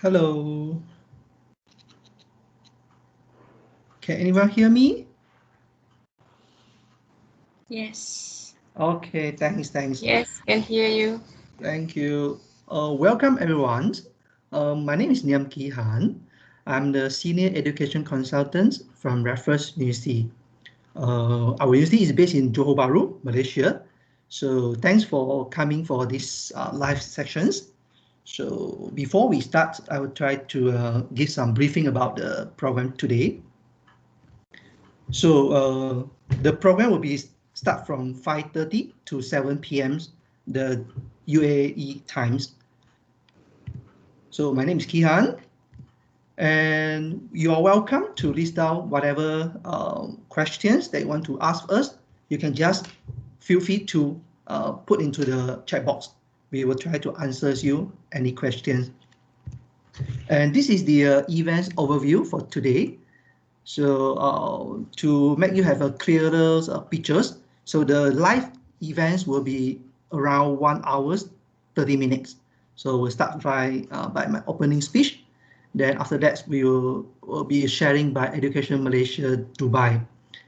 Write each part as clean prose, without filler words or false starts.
Hello. Can anyone hear me? Yes. Okay, thanks. Yes, can hear you. Thank you. Welcome everyone. My name is Niam Ki Han. I'm the Senior Education Consultant from Raffles University. Our university is based in Johor Bahru, Malaysia. So thanks for coming for this live sections. So before we start, I will try to give some briefing about the program today. So the program will be start from 5:30 to 7 p.m. the UAE times. So my name is Kihan, and you are welcome to list down whatever questions that you want to ask us. You can just feel free to put into the chat box. We will try to answer you any questions. And this is the events overview for today. So to make you have a clearer pictures, so the live events will be around 1 hour, 30 minutes. So we'll start by my opening speech. Then after that, we will be sharing by Education Malaysia Dubai.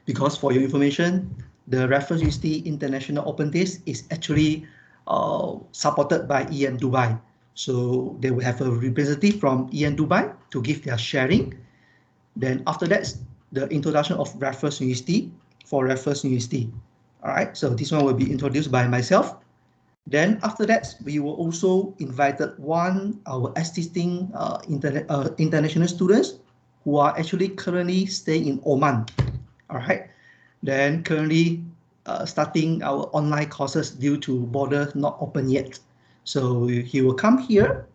Because for your information, the Raffles University International Open Days is actually supported by EM Dubai. So they will have a representative from EM Dubai to give their sharing. Then after that, the introduction of Raffles University for Raffles University. All right, so this one will be introduced by myself. Then after that, we will also invited our existing international students who are actually currently staying in Oman. All right, then currently starting our online courses due to border not open yet. So he will come here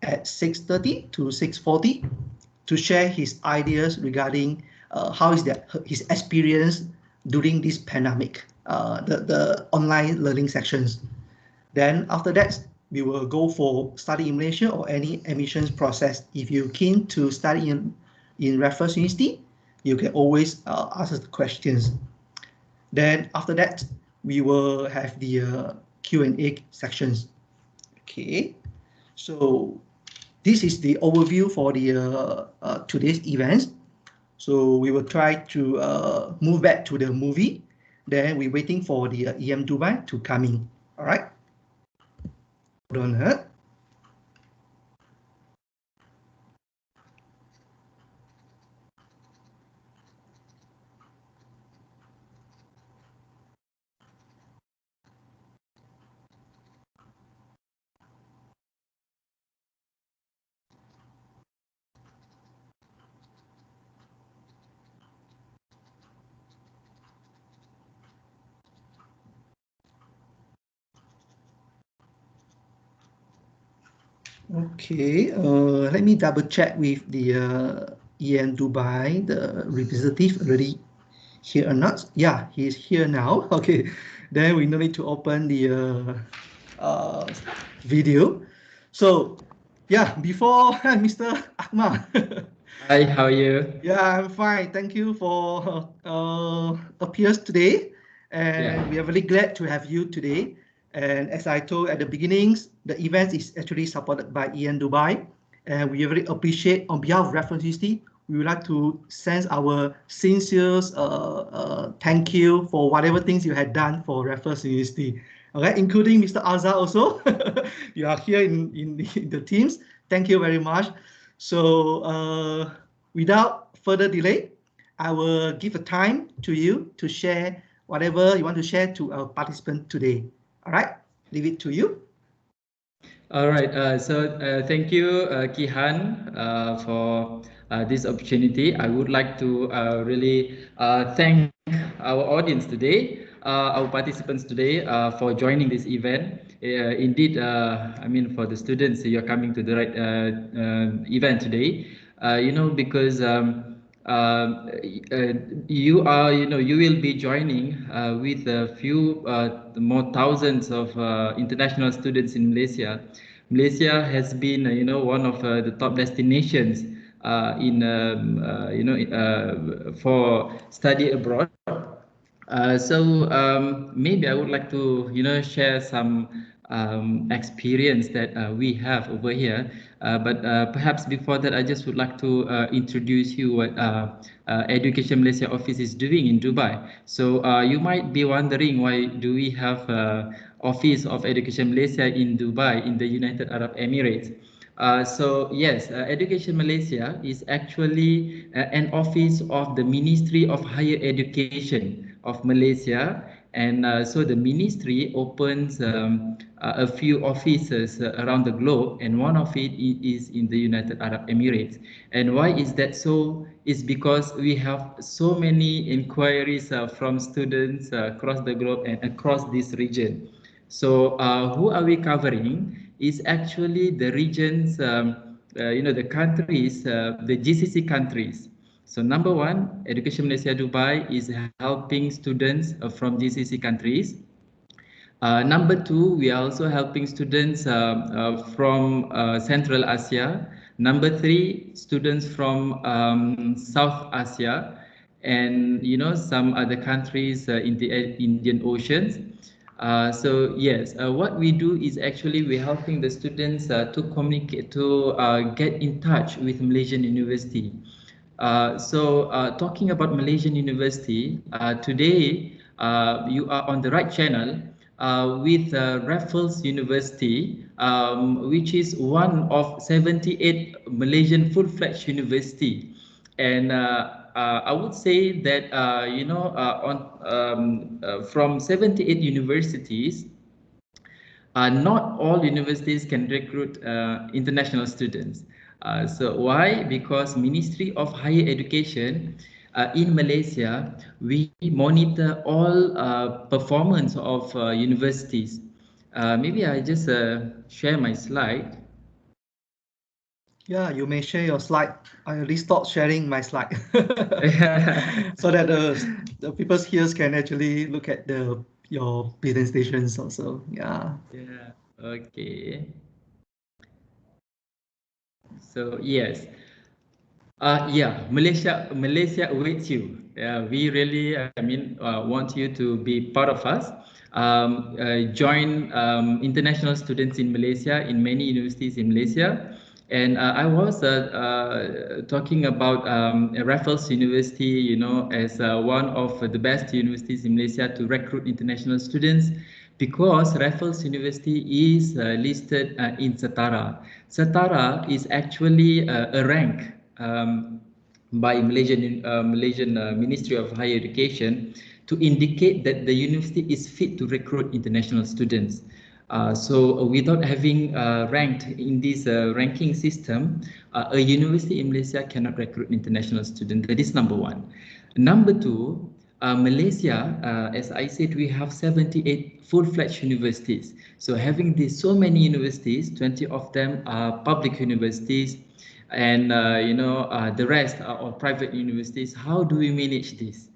at 6:30 to 6:40 to share his ideas regarding how is his experience during this pandemic, the online learning sections. Then after that, we will go for study in Malaysia or any admissions process. If you're keen to study in Raffles University, you can always ask us questions. Then after that, we will have the Q&A sections. Okay, so this is the overview for the today's events. So we will try to move back to the movie. Then we're waiting for the EM Dubai to come in. All right. Hold on. Okay, let me double check with the EM Dubai, the representative already here or not. Yeah, he's here now. Okay, then we no need to open the video. So, yeah, before Mr. Akmal. Hi, how are you? Yeah, I'm fine. Thank you for appears today, and Yeah. we are very glad to have you today. And as I told at the beginnings, the event is actually supported by EN Dubai, and we very appreciate on behalf of Raffles University. We would like to send our sincere thank you for whatever things you had done for Raffles University. Okay, including Mr. Azhar also. You are here in the teams. Thank you very much. So without further delay, I will give a time to you to share whatever you want to share to our participant today. All right, leave it to you. All right. Thank you, Kihan, for this opportunity. I would like to really thank our audience today, our participants today for joining this event. indeed, I mean, for the students, you're coming to the right event today. Because you will be joining with a few more thousands of international students in Malaysia. Malaysia has been, one of the top destinations for study abroad. Maybe I would like to, share some experience that we have over here. But perhaps before that, I just would like to introduce you what Education Malaysia office is doing in Dubai. So you might be wondering, why do we have office of Education Malaysia in Dubai, in the United Arab Emirates? Yes, Education Malaysia is actually an office of the Ministry of Higher Education of Malaysia, and so the ministry opens a few offices around the globe, and one of it is in the United Arab Emirates. And why is that so? Is because we have so many inquiries from students across the globe and across this region. So who are we covering? Is actually the regions, the countries, the GCC countries. So number one, Education Malaysia Dubai is helping students from GCC countries. Number two, we are also helping students from Central Asia. Number three, students from South Asia, and some other countries in the Indian Oceans. So yes, what we do is actually we're helping the students to communicate, to get in touch with Malaysian University. Talking about Malaysian University, today you are on the right channel with Raffles University, which is one of 78 Malaysian full-fledged university. And I would say that, from 78 universities, not all universities can recruit international students. So why? Because Ministry of Higher Education in Malaysia, we monitor all performance of universities. Maybe I just share my slide. Yeah, you may share your slide. I already stopped sharing my slide so that the people here can actually look at your presentations also. Yeah. Yeah. Okay. So yes. Malaysia awaits you. We really, want you to be part of us. Join international students in Malaysia, in many universities in Malaysia. And I was talking about Raffles University, as one of the best universities in Malaysia to recruit international students, because Raffles University is listed in Setara. Setara is actually a rank by Malaysian Ministry of Higher Education to indicate that the university is fit to recruit international students. Without having ranked in this ranking system, a university in Malaysia cannot recruit international students. That is number one. Number two, Malaysia, as I said, we have 78 full-fledged universities. So having so many universities, 20 of them are public universities, and the rest are all private universities. How do we manage this?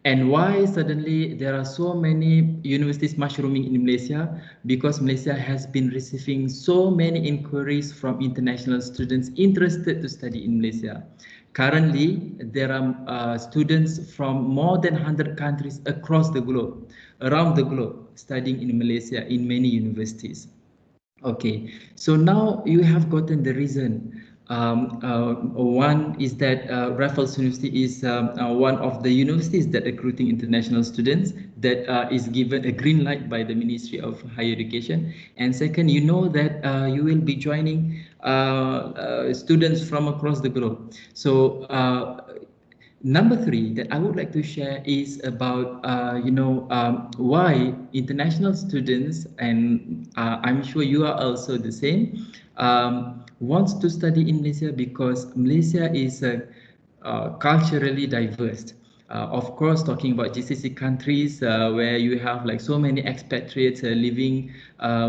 And why suddenly there are so many universities mushrooming in Malaysia? Because Malaysia has been receiving so many inquiries from international students interested to study in Malaysia. Currently, there are students from more than 100 countries across the globe, around the globe, studying in Malaysia in many universities. Okay, so now you have gotten the reason. One is that Raffles University is one of the universities that recruiting international students, that is given a green light by the Ministry of Higher Education. And second, you know that you will be joining students from across the globe. So number three that I would like to share is about, why international students, and I'm sure you are also the same, wants to study in Malaysia, because Malaysia is culturally diverse. Of course, talking about GCC countries where you have like so many expatriates living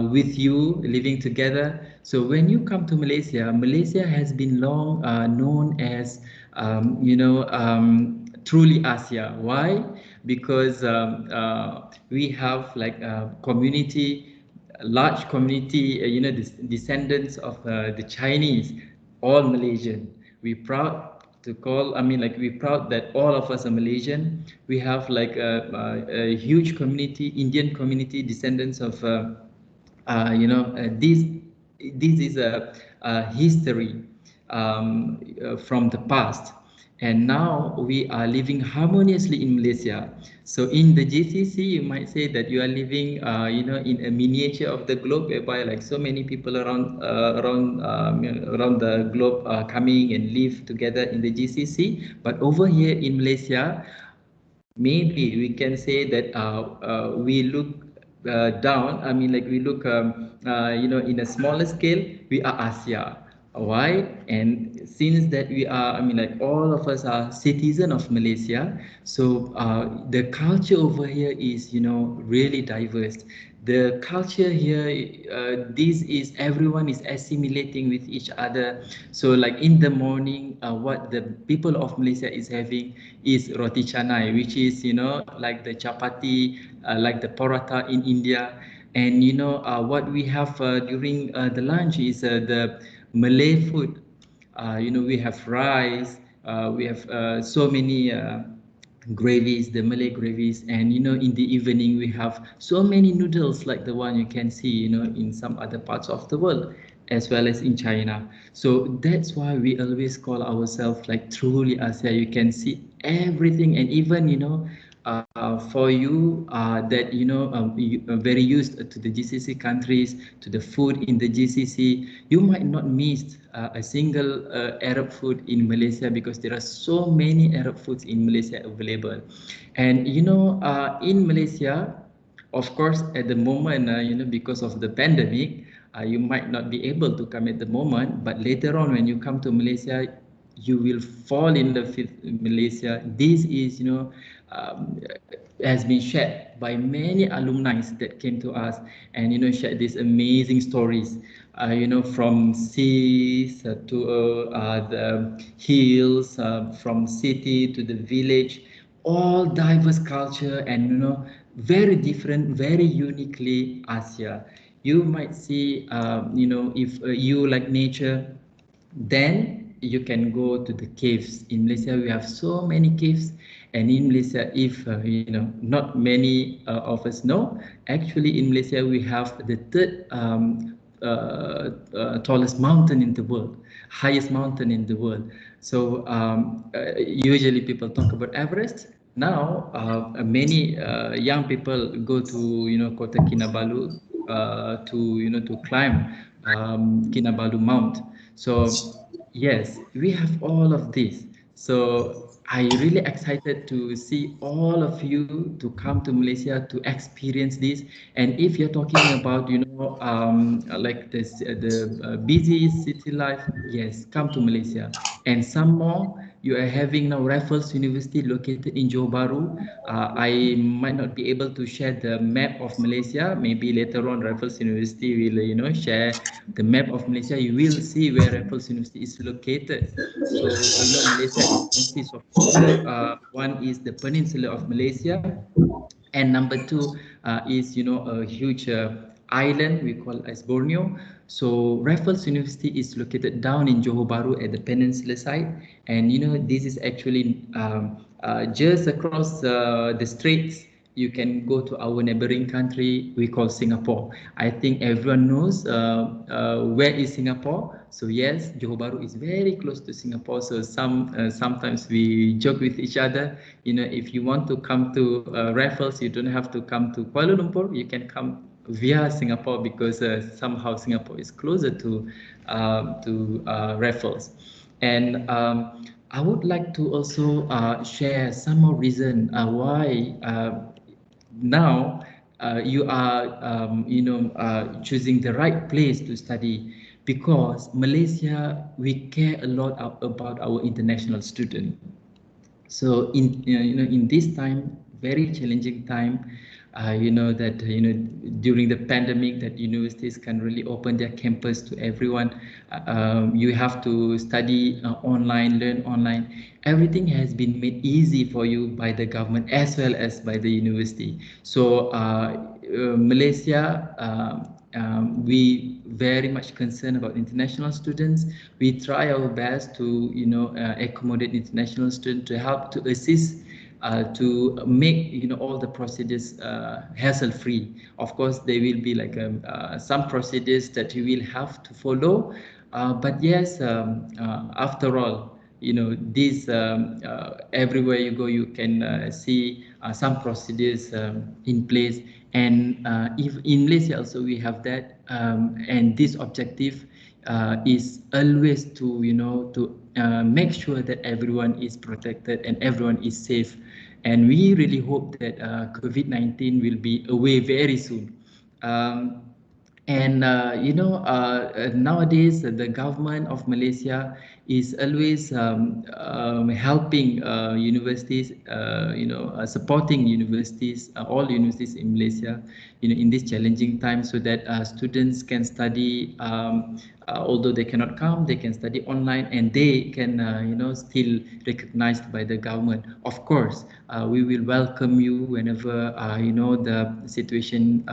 with you, living together. So when you come to Malaysia, Malaysia has been long known as, truly Asia. Why? Because we have like a community, a large community, descendants of the Chinese, all Malaysian. We proud to call, we're proud that all of us are Malaysian. We have like a huge community, Indian community, descendants of, this is a history from the past. And now we are living harmoniously in Malaysia. So in the GCC, you might say that you are living, in a miniature of the globe, whereby like so many people around the globe coming and live together in the GCC. But over here in Malaysia, maybe we can say that we look down. We look, in a smaller scale, we are Asia. Why? And since that we are, all of us are citizen of Malaysia, so the culture over here is, really diverse. The culture here, this is everyone is assimilating with each other. So like in the morning, what the people of Malaysia is having is roti canai, which is, like the chapati, like the paratha in India. And what we have during the lunch is the Malay food. We have rice, we have so many gravies, the Malay gravies, and in the evening we have so many noodles like the one you can see, in some other parts of the world, as well as in China. So that's why we always call ourselves like truly Asia. You can see everything, and even for you that you are very used to the GCC countries, to the food in the GCC, you might not miss a single Arab food in Malaysia, because there are so many Arab foods in Malaysia available. And in Malaysia, of course, at the moment, because of the pandemic, you might not be able to come at the moment, but later on when you come to Malaysia, you will fall in love with Malaysia. This is, um, has been shared by many alumni that came to us, and shared these amazing stories. From seas to the hills, from city to the village, all diverse culture, and very different, very uniquely Asia. You might see, if you like nature, then you can go to the caves. In Malaysia, we have so many caves. And in Malaysia, if not many of us know, actually in Malaysia we have the third tallest mountain in the world, highest mountain in the world. So usually people talk about Everest. Now many young people go to Kota Kinabalu to climb Kinabalu Mount. So yes, we have all of this. So I really excited to see all of you to come to Malaysia to experience this. And if you're talking about, like this, the busy city life, yes, come to Malaysia. And some more, you are having now Raffles University located in Johor Bahru. I might not be able to share the map of Malaysia. Maybe later on, Raffles University will, share the map of Malaysia. You will see where Raffles University is located. So, Malaysia is consists of two. One is the peninsula of Malaysia, and number two is a huge island we call as Borneo. So Raffles University is located down in Johor Bahru at the peninsula side, and this is actually just across the straits. You can go to our neighboring country we call Singapore. I think everyone knows where is Singapore. So yes, Johor Bahru is very close to Singapore. So sometimes we joke with each other. If you want to come to Raffles, you don't have to come to Kuala Lumpur. You can come via Singapore, because somehow Singapore is closer to Raffles. And I would like to also share some more reason why now you are choosing the right place to study, because Malaysia, we care a lot about our international student. So in this time, very challenging time, during the pandemic, that universities can really open their campus to everyone. You have to study online, learn online. Everything has been made easy for you by the government as well as by the university. So Malaysia, we very much concerned about international students. We try our best to accommodate international students, to help to assist, to make all the procedures hassle free. Of course there will be like some procedures that you will have to follow, but yes, after all, this everywhere you go you can see some procedures in place. And if in Malaysia also we have that, and this objective is always to make sure that everyone is protected and everyone is safe. And we really hope that COVID-19 will be away very soon. um, and nowadays the government of Malaysia is always helping universities, supporting universities, all universities in Malaysia, in this challenging time, so that students can study. Although they cannot come, they can study online, and they can, still recognized by the government. Of course, we will welcome you whenever the situation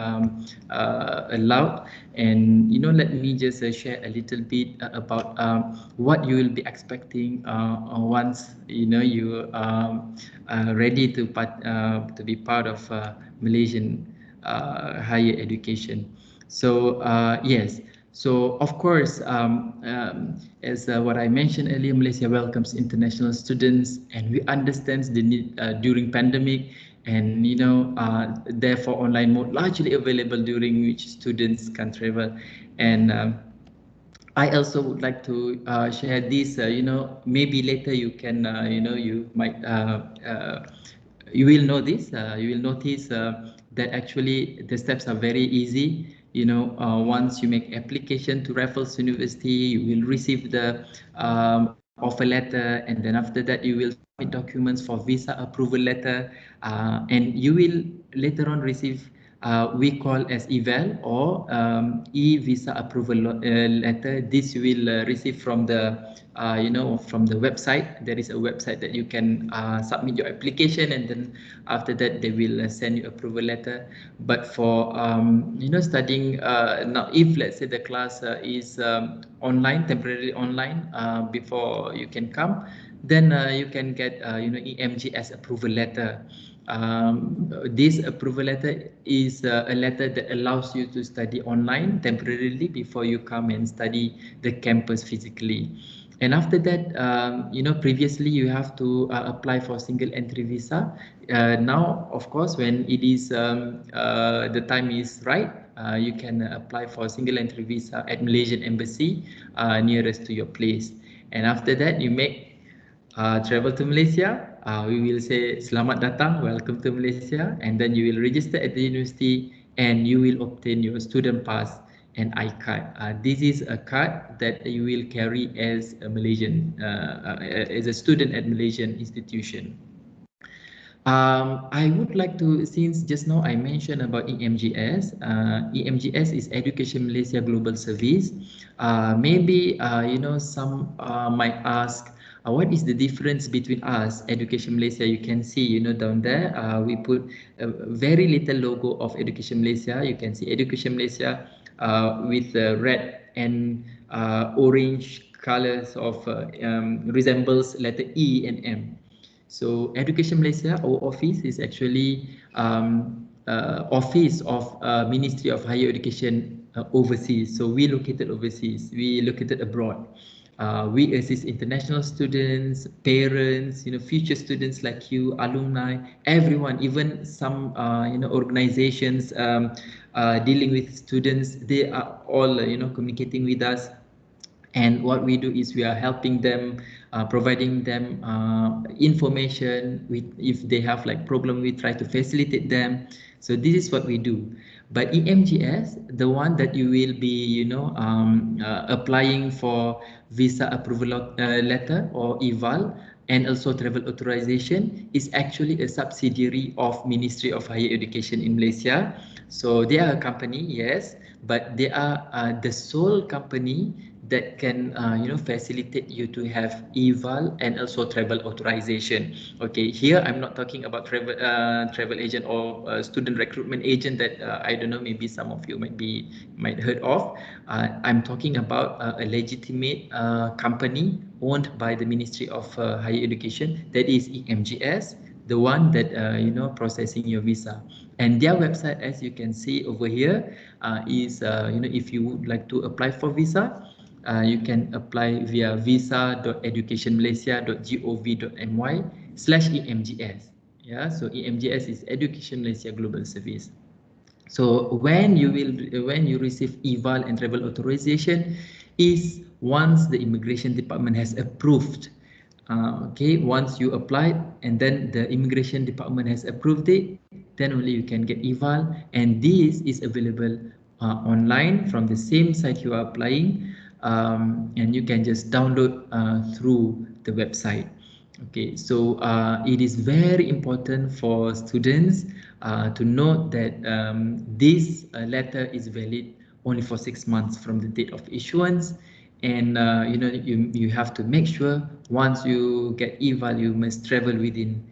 allowed. And let me just share a little bit about what you will be expecting once you ready to be part of Malaysian higher education. So yes. So of course, as what I mentioned earlier, Malaysia welcomes international students, and we understand the need during pandemic, and therefore online mode largely available, during which students can travel. And I also would like to share this. Maybe later you can, you might, you will know this. You will notice that actually the steps are very easy. Once you make application to Raffles University, you will receive the offer letter, and then after that you will submit documents for visa approval letter, and you will later on receive we call as eval, or e-visa approval letter. This you will receive from the from the website. There is a website that you can submit your application, and then after that they will send you approval letter. But for studying now, if let's say the class is online, temporarily online, before you can come, then you can get EMGS approval letter. This approval letter is a letter that allows you to study online temporarily before you come and study the campus physically. And after that, previously you have to apply for single entry visa. Now, of course, when it is the time is right, you can apply for single entry visa at Malaysian Embassy nearest to your place. And after that, you make travel to Malaysia. We will say selamat datang, welcome to Malaysia, and then you will register at the university, and you will obtain your student pass and I-card. This is a card that you will carry as a Malaysian, as a student at Malaysian institution. I would like to, since just now I mentioned about EMGS. EMGS is Education Malaysia Global Service. Maybe some might ask, what is the difference between us, Education Malaysia? You can see, down there, we put a very little logo of Education Malaysia. You can see Education Malaysia with red and orange colors of resembles letter E and M. So Education Malaysia, our office is actually office of Ministry of Higher Education overseas. So we located overseas, we located abroad. We assist international students, parents, future students like you, alumni, everyone, even some organizations dealing with students. They are all communicating with us. And what we do is we are helping them, providing them information. If they have like problem, we try to facilitate them. So this is what we do. But EMGS, the one that you will be, applying for visa approval letter or eval, and also travel authorization, is actually a subsidiary of Ministry of Higher Education in Malaysia. So they are a company, yes, but they are the sole company that can facilitate you to have eval and also travel authorization. Okay, here I'm not talking about travel agent or student recruitment agent that I don't know, maybe some of you might heard of. I'm talking about a legitimate company owned by the Ministry of Higher Education, that is EMGS, the one that processing your visa. And their website, as you can see over here, is if you would like to apply for visa, you can apply via visa.educationmalaysia.gov.my/EMGS. Yeah, so EMGS is Education Malaysia Global Service. So when you receive eval and travel authorization is once the immigration department has approved. Okay, once you apply and then the immigration department has approved it, then only you can get eval, and this is available online from the same site you are applying, and you can just download through the website. Okay, so it is very important for students to note that this letter is valid only for 6 months from the date of issuance, and you have to make sure once you get eval, you must travel within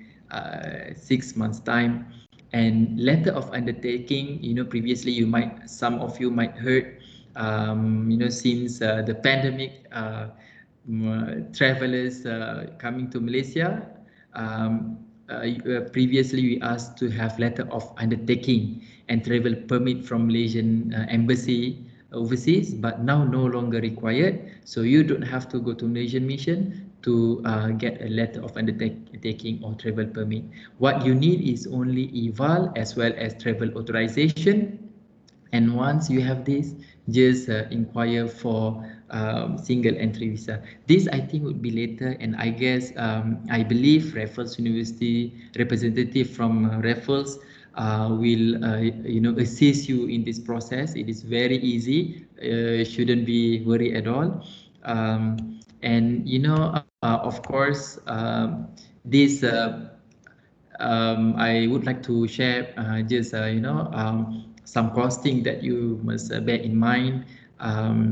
6 months time. And letter of undertaking, previously some of you might heard, since the pandemic, travelers coming to Malaysia, previously we asked to have letter of undertaking and travel permit from Malaysian embassy overseas, but now no longer required. So you don't have to go to Malaysian mission to get a letter of undertaking or travel permit. What you need is only eval as well as travel authorization. And once you have this, just inquire for single entry visa. This I think would be later, and I guess I believe Raffles University representative from Raffles will assist you in this process. It is very easy. Shouldn't be worried at all. And of course, this I would like to share just some costing that you must bear in mind. There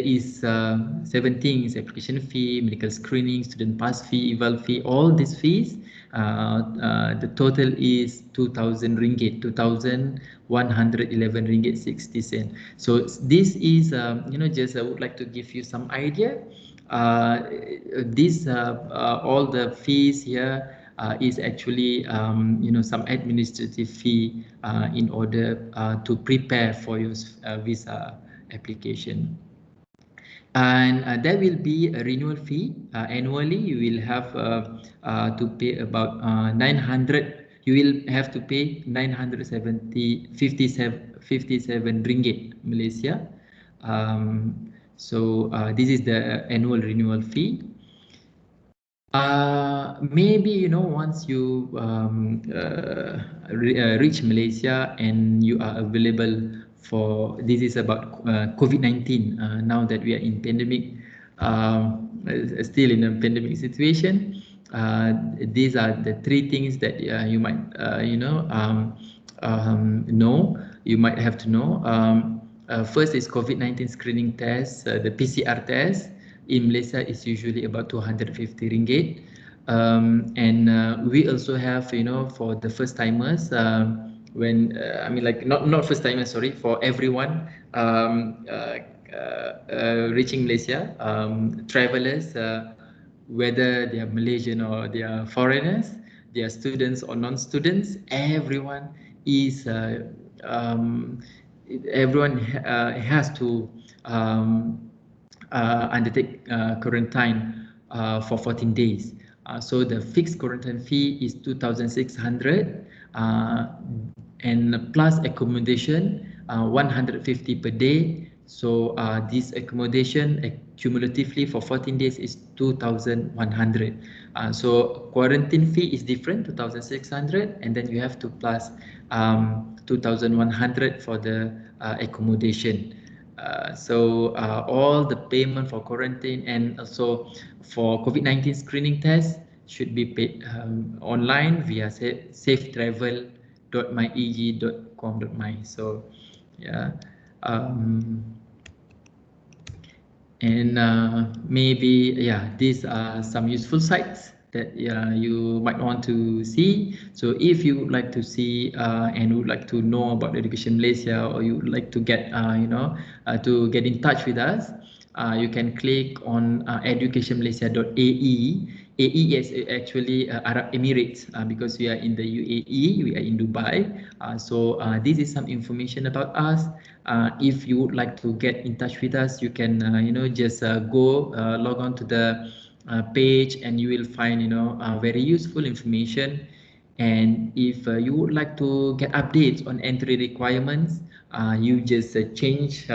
is 7 things: application fee, medical screening, student pass fee, eval fee. All these fees, the total is 2,000 ringgit, 2,111 ringgit 60 cent. So this is just I would like to give you some idea. All the fees here is actually some administrative fee in order to prepare for your visa application. And there will be a renewal fee annually. You will have to pay about 900. You will have to pay 957 ringgit Malaysia. So this is the annual renewal fee. Maybe once you reach Malaysia and you are available for, this is about COVID-19. Now that we are in pandemic, still in a pandemic situation, these are the 3 things that you might know. You might have to know. First is COVID-19 screening test. The PCR test in Malaysia is usually about 250 ringgit. And we also have, for the first timers, not first timers, sorry, for everyone reaching Malaysia, travelers, whether they are Malaysian or they are foreigners, they are students or non-students, everyone is everyone has to undertake quarantine for 14 days. So the fixed quarantine fee is 2,600 and plus accommodation 150 per day. So this accommodation cumulatively for 14 days is 2,100. So quarantine fee is different, 2,600, and then you have to plus 2,100 for the accommodation. All the payment for quarantine and also for COVID-19 screening test should be paid online via safetravel.myeg.com.my. So yeah. Um, and maybe, yeah, these are some useful sites that you might want to see. So if you would like to see and would like to know about Education Malaysia, or you would like to get to get in touch with us, you can click on educationmalaysia.ae. AE is actually Arab Emirates, because we are in the UAE, we are in Dubai. This is some information about us. If you would like to get in touch with us, you can just go log on to the page, and you will find very useful information. And if you would like to get updates on entry requirements, you just change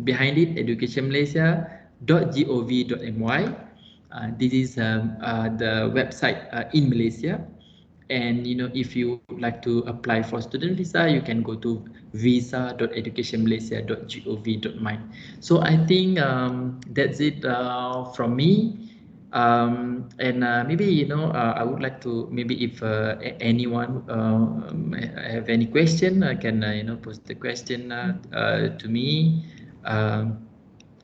behind it educationmalaysia.gov.my. This is the website in Malaysia. And if you would like to apply for student visa, you can go to visa.educationmalaysia.gov.my. So I think that's it from me. And maybe I would like to, maybe if anyone have any question, can post the question to me.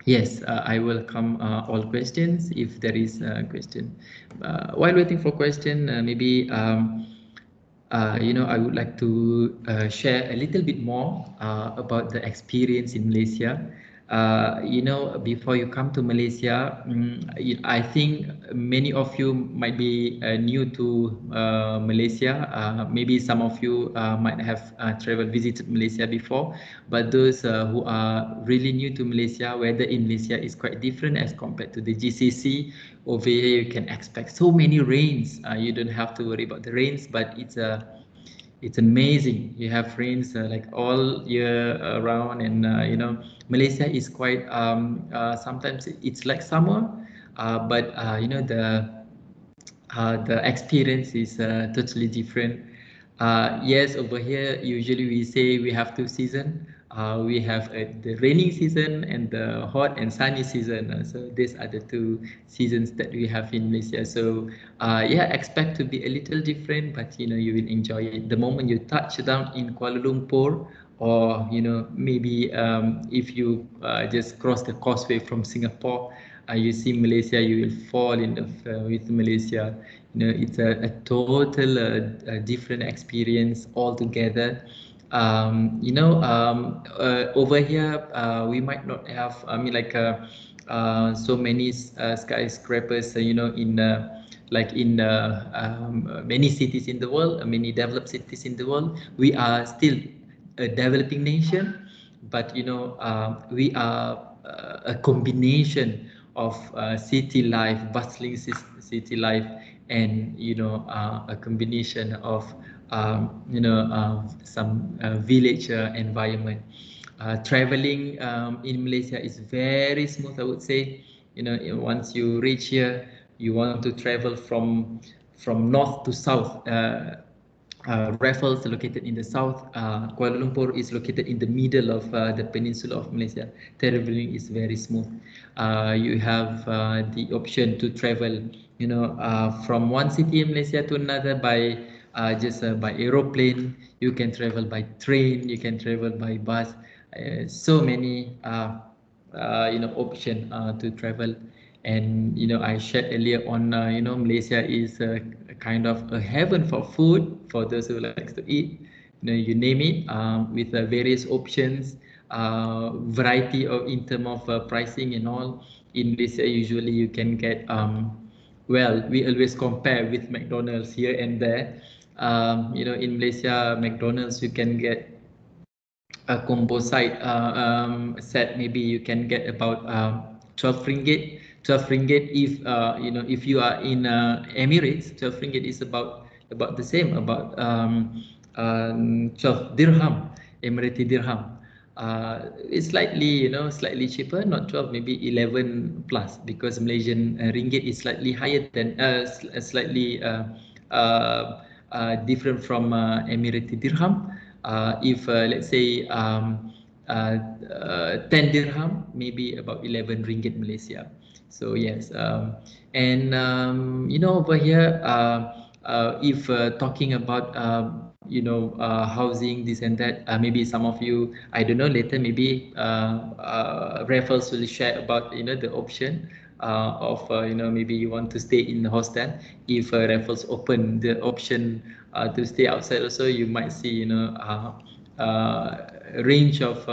Yes, I welcome all questions if there is a question. While waiting for question, maybe I would like to share a little bit more about the experience in Malaysia. Before you come to Malaysia, I think many of you might be new to Malaysia. Maybe some of you might have traveled, visited Malaysia before, but those who are really new to Malaysia, weather in Malaysia is quite different as compared to the GCC. Over here, you can expect so many rains. You don't have to worry about the rains, but it's amazing. You have rains like all year around, and Malaysia is quite sometimes it's like summer, but the experience is totally different. Yes, over here, usually we say we have two seasons. We have the raining season and the hot and sunny season. So these are the two seasons that we have in Malaysia. So yeah, expect to be a little different, but you will enjoy it. The moment you touch down in Kuala Lumpur, or maybe if you just cross the causeway from Singapore, you see Malaysia, you will fall in love with Malaysia. It's a total different experience altogether. Over here we might not have, I mean, like so many skyscrapers, in like in many cities in the world, many developed cities in the world. We are still a developing nation, but we are a combination of city life, bustling city life, and a combination of some village environment. Traveling in Malaysia is very smooth, I would say. Once you reach here, you want to travel from north to south. Raffles located in the south. Kuala Lumpur is located in the middle of the peninsula of Malaysia. Traveling is very smooth. You have the option to travel, from one city in Malaysia to another by just by aeroplane. You can travel by train. You can travel by bus. So many option to travel. And I shared earlier on, Malaysia is a kind of a heaven for food, for those who likes to eat. You name it, with various options, variety of in term of pricing and all. In Malaysia, usually you can get well, we always compare with McDonald's here and there. In Malaysia, McDonald's, you can get a combo set. Maybe you can get about 12 ringgit. 12 ringgit if if you are in Emirates. 12 ringgit is about the same, about 12 dirham, Emirati dirham. it's slightly, slightly cheaper, not 12, maybe 11 plus, because Malaysian ringgit is slightly higher than, slightly different from Emirati dirham. If let's say 10 dirham, maybe about 11 ringgit Malaysia. So yes, and over here, if talking about housing, this and that, maybe some of you, I don't know, later maybe Raffles will share about the option of maybe you want to stay in the hostel. If Raffles open the option to stay outside also, you might see range of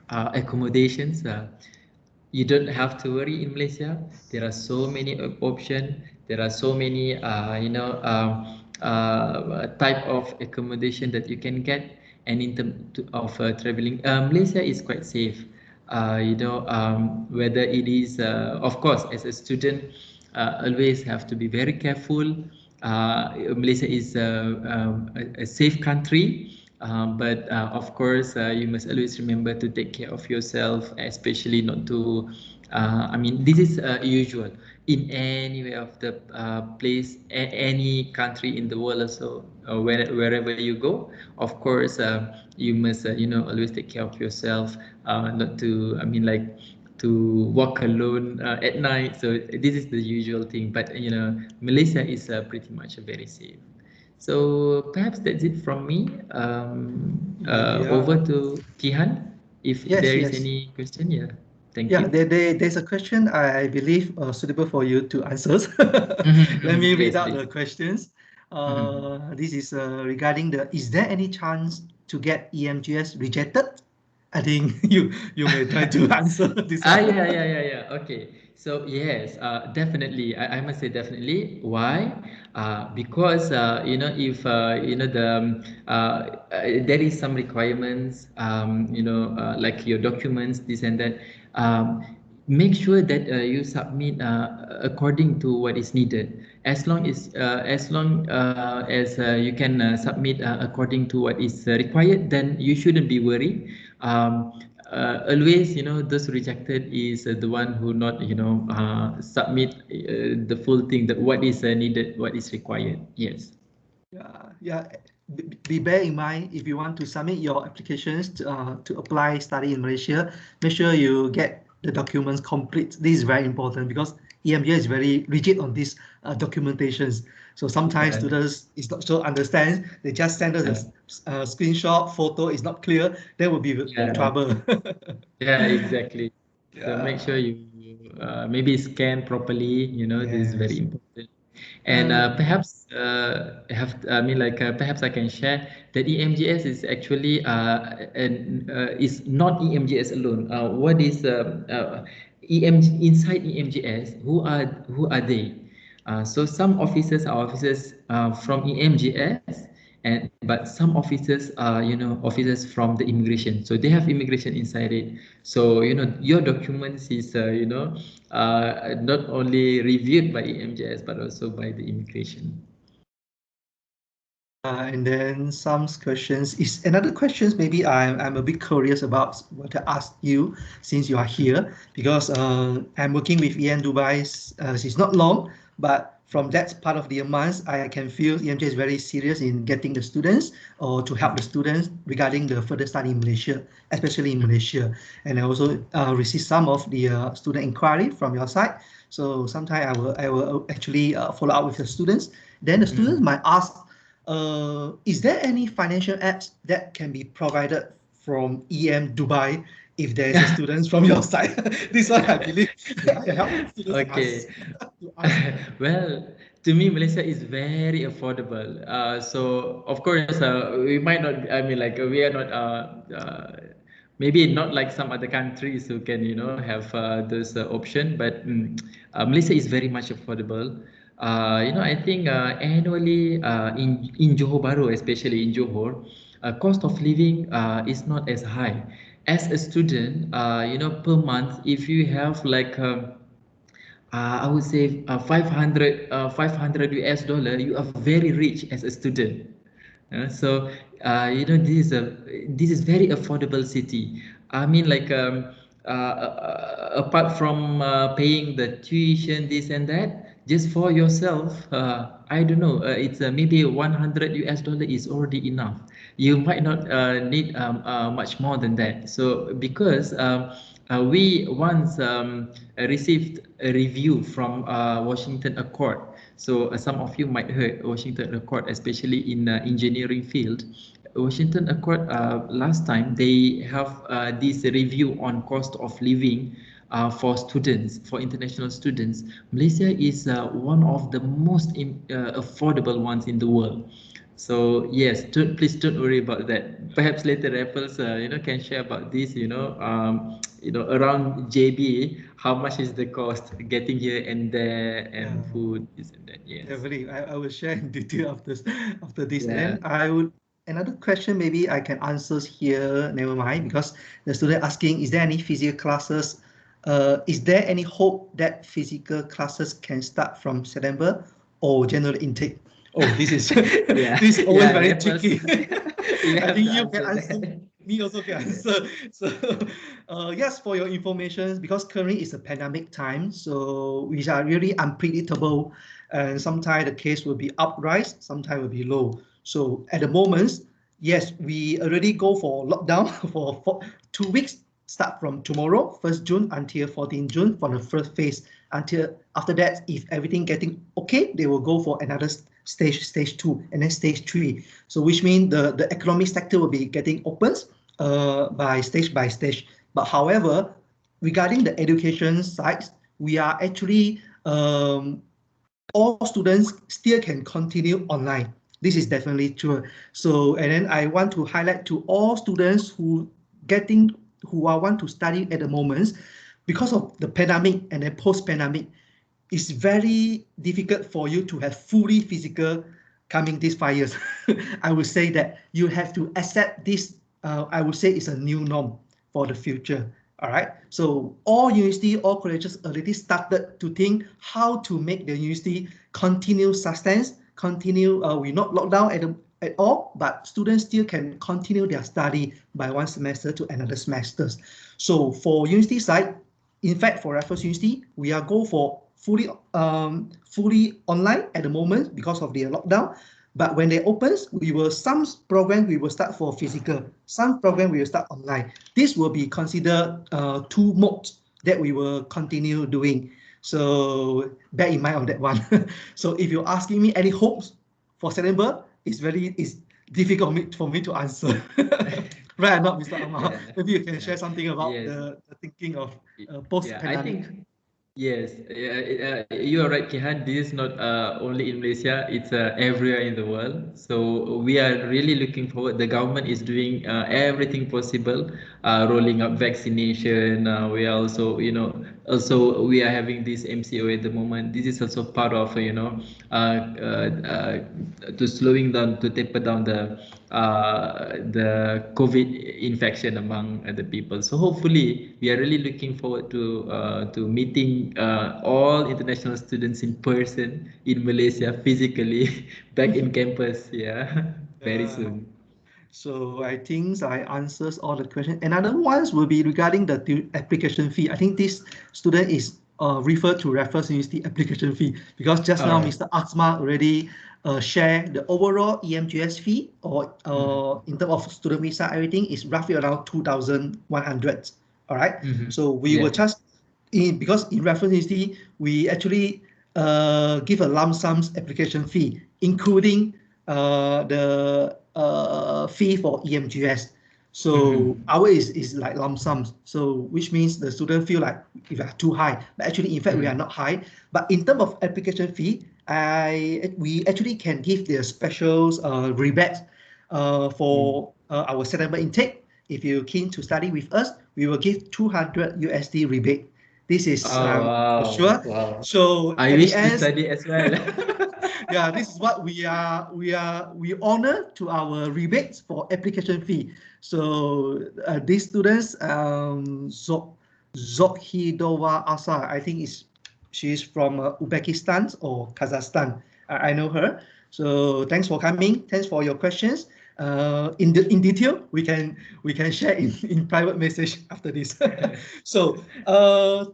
accommodations. You don't have to worry in Malaysia. There are so many options. There are so many, type of accommodation that you can get. And in terms of traveling, Malaysia is quite safe. Whether it is, of course, as a student, always have to be very careful. Malaysia is a safe country. But of course, you must always remember to take care of yourself, especially not to. I mean, this is usual in any way of the place, any country in the world, also wherever you go. Of course, you must always take care of yourself, not to. I mean, like to walk alone at night. So this is the usual thing. But Malaysia is pretty much very safe. So perhaps that's it from me. Yeah. Over to Kihan. If Yes, there is yes. any question, yeah. Thank Yeah, you. there's a question I believe suitable for you to answer. Let me read Yes, out please. the questions. Mhm. This is regarding is there any chance to get EMGS rejected? I think you may try to answer this one. Yeah. Okay. So yes, definitely. I must say definitely. Why? Because if there is some requirements, like your documents, this and that. Make sure that you submit according to what is needed. As long as you can submit according to what is required, then you shouldn't be worried. Always, those rejected is the one who not submit the full thing, that what is needed, what is required. Yes. Yeah. Be bear in mind, if you want to submit your applications to apply study in Malaysia, make sure you get the documents complete. This is very important because EMBA is very rigid on these documentations. So sometimes Yeah. students is not sure understand. They just send us a screenshot, photo is not clear. There will be Yeah. trouble. Yeah, exactly. So make sure Yeah. you maybe scan properly. This is very Yes. important. And perhaps I mean, like perhaps I can share that EMGS is actually is not EMGS alone. What is inside EMGS? Who are they? So some officers are officers from EMGS, and but some officers are officers from the immigration. So they have immigration inside it. So your documents is not only reviewed by EMGS but also by the immigration. And then some questions is another questions maybe I'm a bit curious about what to ask you since you are here because I'm working with EM Dubai it's not long, but from that part of the months I can feel EMJ is very serious in getting the students or to help the students regarding the further study in Malaysia, especially in Malaysia. And I also receive some of the student inquiry from your side. So sometimes I will actually follow up with the students. Then the students might ask, is there any financial apps that can be provided from EM Dubai if there is a students from your side? This one I believe I help students Okay. to ask. Well, to me, Malaysia is very affordable. So of course, we might not. I mean, like we are not. Maybe not like some other countries who can, have this option. But Malaysia is very much affordable. I think annually in Johor Bahru, especially in Johor, cost of living is not as high. As a student, per month, if you have like I would say 500 US dollar, you are very rich as a student. This is very affordable city. I mean, like apart from paying the tuition, this and that, just for yourself, I don't know. It's maybe 100 US dollar is already enough. You might not need much more than that. So because we once received a review from Washington Accord. So some of you might heard Washington Accord, especially in engineering field. Washington Accord last time they have this review on cost of living for students, for international students. Malaysia is one of the most affordable ones in the world. So yes, please don't worry about that. Perhaps later Raffles, can share about this. Around JB, how much is the cost getting here and there, and Yeah. food, this and that. Yes. Definitely, I will share in detail after this. And Yeah. then another question maybe I can answer here. Never mind, because the student asking, is there any physical classes? Is there any hope that physical classes can start from September or general intake? Oh, this is Yeah. this is always Yeah. very Raffles, tricky. you I have think to you can answer answer. that. Me also can answer. So, yes, for your information, because currently it's a pandemic time, so which are really unpredictable, and sometimes the case will be uprise, sometimes will be low. So at the moment, yes, we already go for lockdown for 2 weeks, start from tomorrow, 1st June until 14th June for the first phase. Until after that, if everything getting okay, they will go for another stage 2, and then stage 3. So which means the economic sector will be getting opened by stage. But however, regarding the education side, we are actually all students still can continue online. This is definitely true. So, and then I want to highlight to all students who are want to study at the moment, because of the pandemic and then post-pandemic, it's very difficult for you to have fully physical coming these 5 years. I would say that you have to accept this. I would say it's a new norm for the future. All right. So all university, all colleges already started to think how to make the university continue sustenance, continue. We not locked down at all, but students still can continue their study by one semester to another semesters. So for university side, in fact, for Raffles University, we are go for fully online at the moment because of the lockdown. But when they opens, some program we will start for physical, some program we will start online. This will be considered two modes that we will continue doing. So bear in mind on that one. So if you're asking me any hopes for September, it's difficult for me to answer. Right or not, Mr. Amar? Yeah. Maybe you can Yeah. share something about Yes. the thinking of Yeah, I post-pandemic. think yes, you are right, Kihan. This is not only in Malaysia; it's everywhere in the world. So we are really looking forward. The government is doing everything possible, rolling up vaccination. We are also we are having this MCO at the moment. This is also part of to slowing down, to taper down the COVID infection among the people. So hopefully, we are really looking forward to meeting all international students in person in Malaysia physically back in campus. Yeah, very Yeah. soon. So I think I answers all the questions. Another ones will be regarding the application fee. I think this student is referred to Raffles University application fee, because just All now right. Mr. Asma already share the overall EMGS fee, or in terms of student visa, everything is roughly around 2,100. All right. Mm-hmm. So we will Yeah. just because in Raffles University we actually give a lump sum application fee, including the fee for EMGS. So Mm-hmm. our is like lump sums. So which means the student feel like if are too high, but actually in fact we are Mm-hmm. not high. But in terms of application fee, we actually can give the specials rebates for our September intake. If you're keen to study with us, we will give 200 USD rebate. This is Oh for wow, sure. wow! So I at the wish to end, study as well. yeah, this is what we honor to our rebates for application fee. So these students, Zokhidova Asa, I think she's from Uzbekistan or Kazakhstan. I know her. So thanks for coming. Thanks for your questions. In detail, we can share in private message after this. So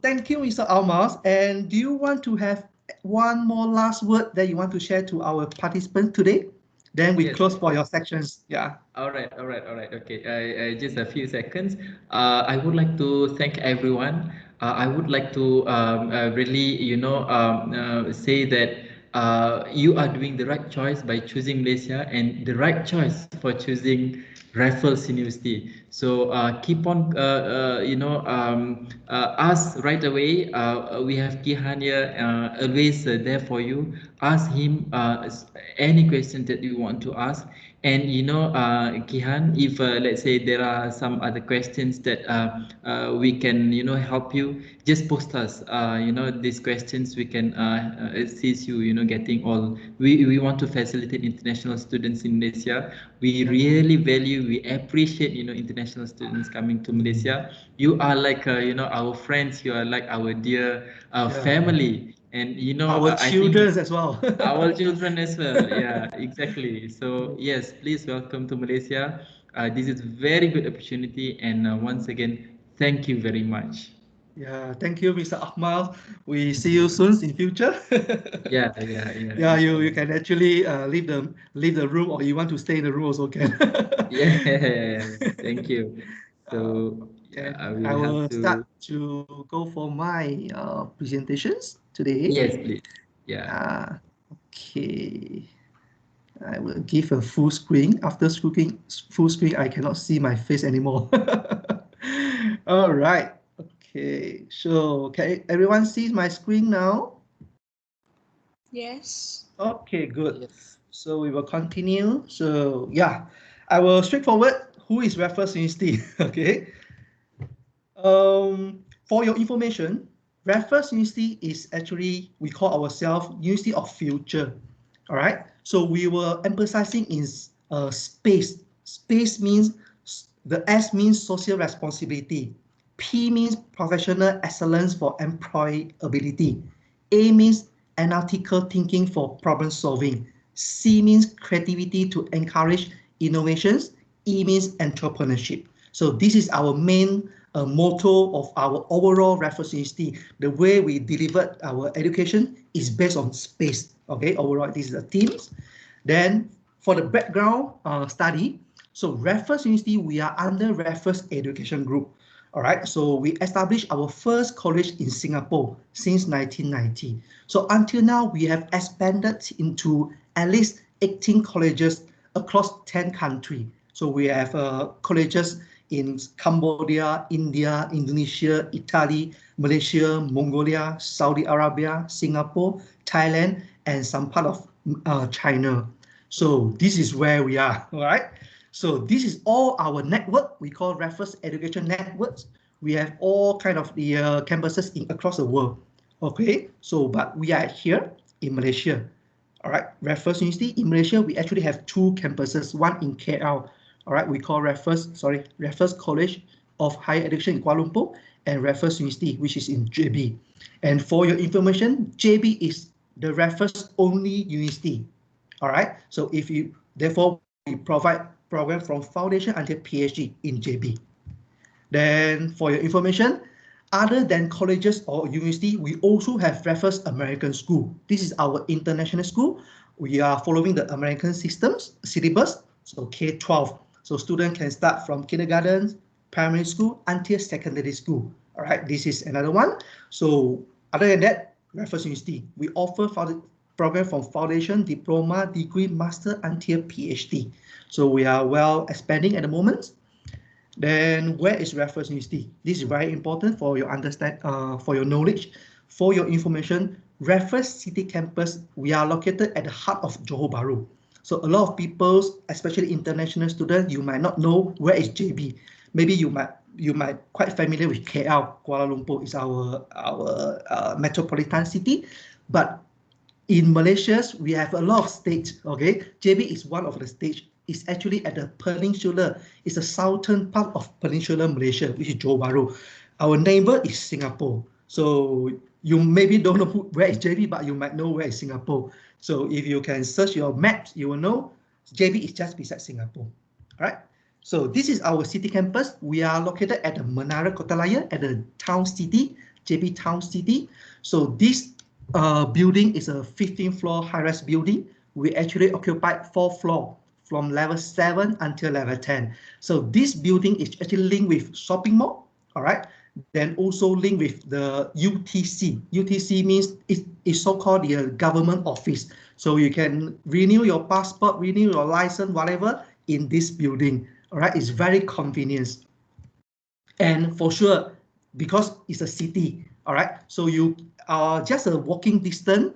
thank you, Mr. Almas. And do you want to have one more last word that you want to share to our participants today? Then we Yes. close for your sections. Yeah. All right, all right, all right. Okay, just a few seconds. I would like to thank everyone. I would like to really, say that you are doing the right choice by choosing Malaysia and the right choice for choosing Raffles University. So keep on, ask right away. We have Kihan here, always there for you. Ask him any question that you want to ask. And Kihan, if let's say there are some other questions that we can help you, just post us. These questions we can assist you. Getting all. We want to facilitate international students in Malaysia. We really value, we appreciate international students coming to Malaysia. You are like our friends. You are like our dear family. And Our I think children as well. our children as well. Yeah, exactly. So yes, please welcome to Malaysia. This is very good opportunity, and once again, thank you very much. Yeah, thank you, Mr. Akmal. We see you soon in future. Yeah, yeah, yeah, Yeah, you inshallah. can actually leave the room, or you want to stay in the room also can. Yeah, thank you. Uh, So and I I will have will start to. to go for my presentations today. Yes, please. Yeah. Okay, I will give a full screen. After full screen, I cannot see my face anymore. All right. Okay, so can everyone see my screen now? Yes. Okay, good. Yes. So we will continue. So yeah, I will straightforward. Who is Raffles University? Okay. For your information, Raffles University is actually, we call ourselves University of Future. All right. So we were emphasizing in space. Space means the S means social responsibility. P means professional excellence for employability. A means analytical thinking for problem solving. C means creativity to encourage innovations. E means entrepreneurship. So this is our main motto of our overall Raffles University. The way we deliver our education is based on space. Okay, overall, this is the themes. Then for the background study, so Raffles University, we are under Raffles Education Group. All right, so we established our first college in Singapore since 1990. So until now, we have expanded into at least 18 colleges across 10 countries. So we have colleges in Cambodia, India, Indonesia, Italy, Malaysia, Mongolia, Saudi Arabia, Singapore, Thailand, and some part of China. So this is where we are, all right? So this is all our network. We call Raffles Education Networks. We have all kind of the campuses across the world. Okay, so but we are here in Malaysia. All right, Raffles University in Malaysia, we actually have two campuses, one in KL. All right, we call Raffles College of Higher Education in Kuala Lumpur, and Raffles University, which is in JB. And for your information, JB is the Raffles only university. All right, so if you therefore we provide program from foundation until PhD in JB. Then for your information, other than colleges or university, we also have Raffles American School. This is our international school. We are following the American syllabus, so K-12. So students can start from kindergarten, primary school until secondary school. All right, this is another one. So other than that, Raffles University, we offer program from foundation, diploma, degree, master until PhD. So we are well expanding at the moment. Then where is Raffles University? This is very important for your for your knowledge, for your information. Raffles City Campus, we are located at the heart of Johor Bahru. So a lot of people, especially international students, you might not know where is JB. Maybe you might quite familiar with KL, Kuala Lumpur is our metropolitan city, but in Malaysia, we have a lot of states. Okay, JB is one of the states. It's actually at the peninsula. It's the southern part of peninsular Malaysia, which is Johor Bahru. Our neighbor is Singapore. So You maybe don't know where is JB, but you might know where is Singapore. So if you can search your maps, you will know JB is just beside Singapore. All right. So this is our city campus. We are located at the Menara Kota Raya at the town city, JB Town City. So this building is a 15th floor high-rise building. We actually occupied 4th floor from level 7 until level 10. So this building is actually linked with shopping mall. All right. Then also linked with the UTC. UTC means it's so-called the government office. So you can renew your passport, renew your license, whatever in this building. All right, it's very convenient. And for sure, because it's a city, all right, so you are just a walking distance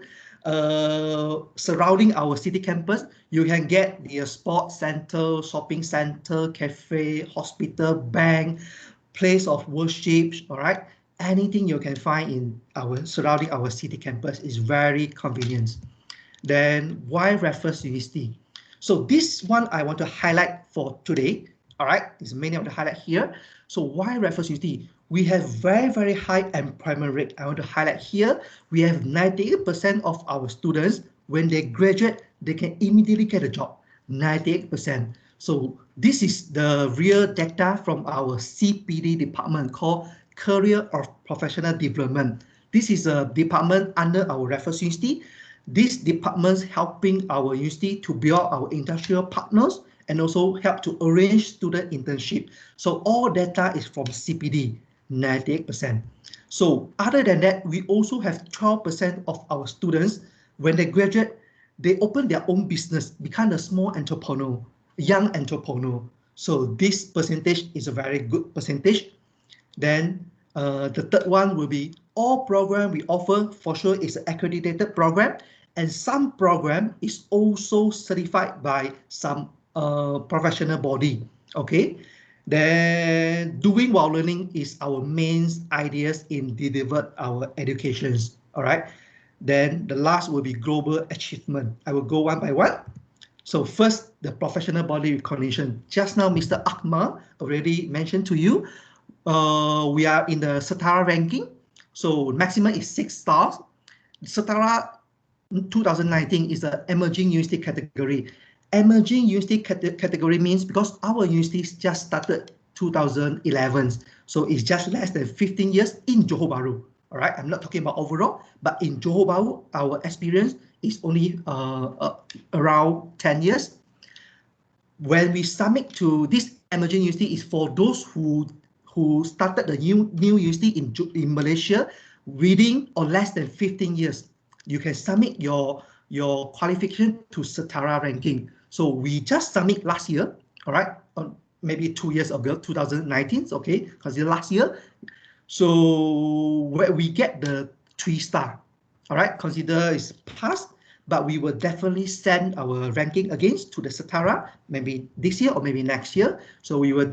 surrounding our city campus. You can get the sports center, shopping center, cafe, hospital, bank, place of worship, all right? Anything you can find in our surrounding our city campus is very convenient. Then why Raffles University? So this one I want to highlight for today, all right? There's many of the highlight here. So why Raffles University? We have very, very high employment rate. I want to highlight here. We have 98% of our students, when they graduate, they can immediately get a job, 98%. So this is the real data from our CPD department called Career of Professional Development. This is a department under our Raffles University. This department is helping our university to build our industrial partners and also help to arrange student internship. So all data is from CPD, 98%. So other than that, we also have 12% of our students, when they graduate, they open their own business, become a small entrepreneur, young entrepreneur. So this percentage is a very good percentage. Then the third one will be all program we offer for sure is an accredited program, and some program is also certified by some professional body. Okay. Then doing while learning is our main ideas in deliver our educations. All right. Then the last will be global achievement. I will go one by one. So first, the professional body recognition. Just now, Mr. Akmal already mentioned to you, we are in the Setara ranking. So maximum is 6 stars. Setara 2019 is the emerging university category. Emerging university category means because our university just started 2011, so it's just less than 15 years in Johor Bahru. All right, I'm not talking about overall, but in Johor Bahru, our experience is only around 10 years. When we submit to this emerging university is for those who started the new university in Malaysia within or less than 15 years. You can submit your qualification to Setara ranking. So we just submit last year, all right, maybe 2 years ago, 2019, okay, consider last year. So where we get the 3-star, all right, consider it's passed, but we will definitely send our ranking against to the Setara, maybe this year or maybe next year. So we will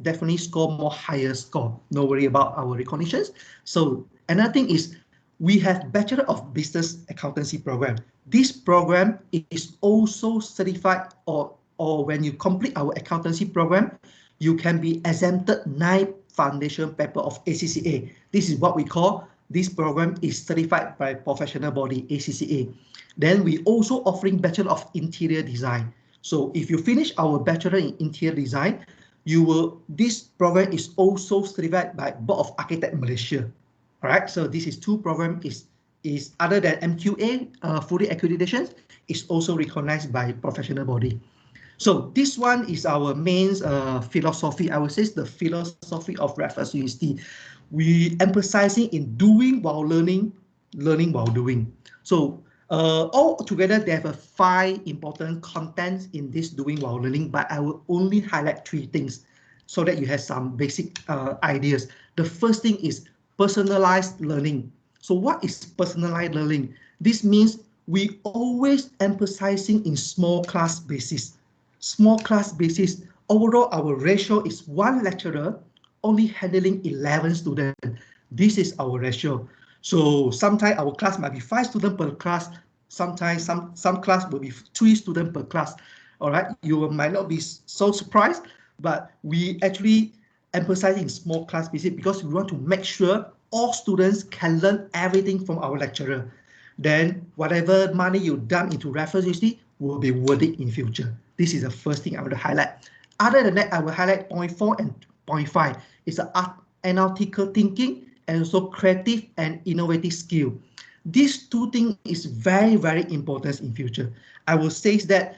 definitely score more higher score. No worry about our recognitions. So another thing is we have Bachelor of Business Accountancy program. This program is also certified, or when you complete our accountancy program, you can be exempted 9 foundation paper of ACCA. This is what we call, this program is certified by professional body, ACCA. Then we also offering Bachelor of Interior Design. So if you finish our Bachelor in Interior Design, this program is also certified by Board of Architects Malaysia. All right, so this is 2 program is other than MQA fully accreditation, is also recognized by professional body. So this one is our main philosophy. I would say the philosophy of Raffles University. We emphasizing in doing while learning, learning while doing. So all together, they have 5 important contents in this doing while learning, but I will only highlight 3 things so that you have some basic ideas. The first thing is personalized learning. So what is personalized learning? This means we always emphasizing in small class basis. Small class basis, overall our ratio is 1 lecturer only handling 11 students. This is our ratio. So sometimes our class might be 5 students per class. Sometimes some class will be 3 students per class. All right, you might not be so surprised, but we actually emphasize in small class basis because we want to make sure all students can learn everything from our lecturer, then whatever money you dump into Raffles University will be worth it in future. This is the first thing I want to highlight. Other than that, I will highlight point 4 and point 5. It's analytical thinking and also creative and innovative skill. These two things is very, very important in future. I will say that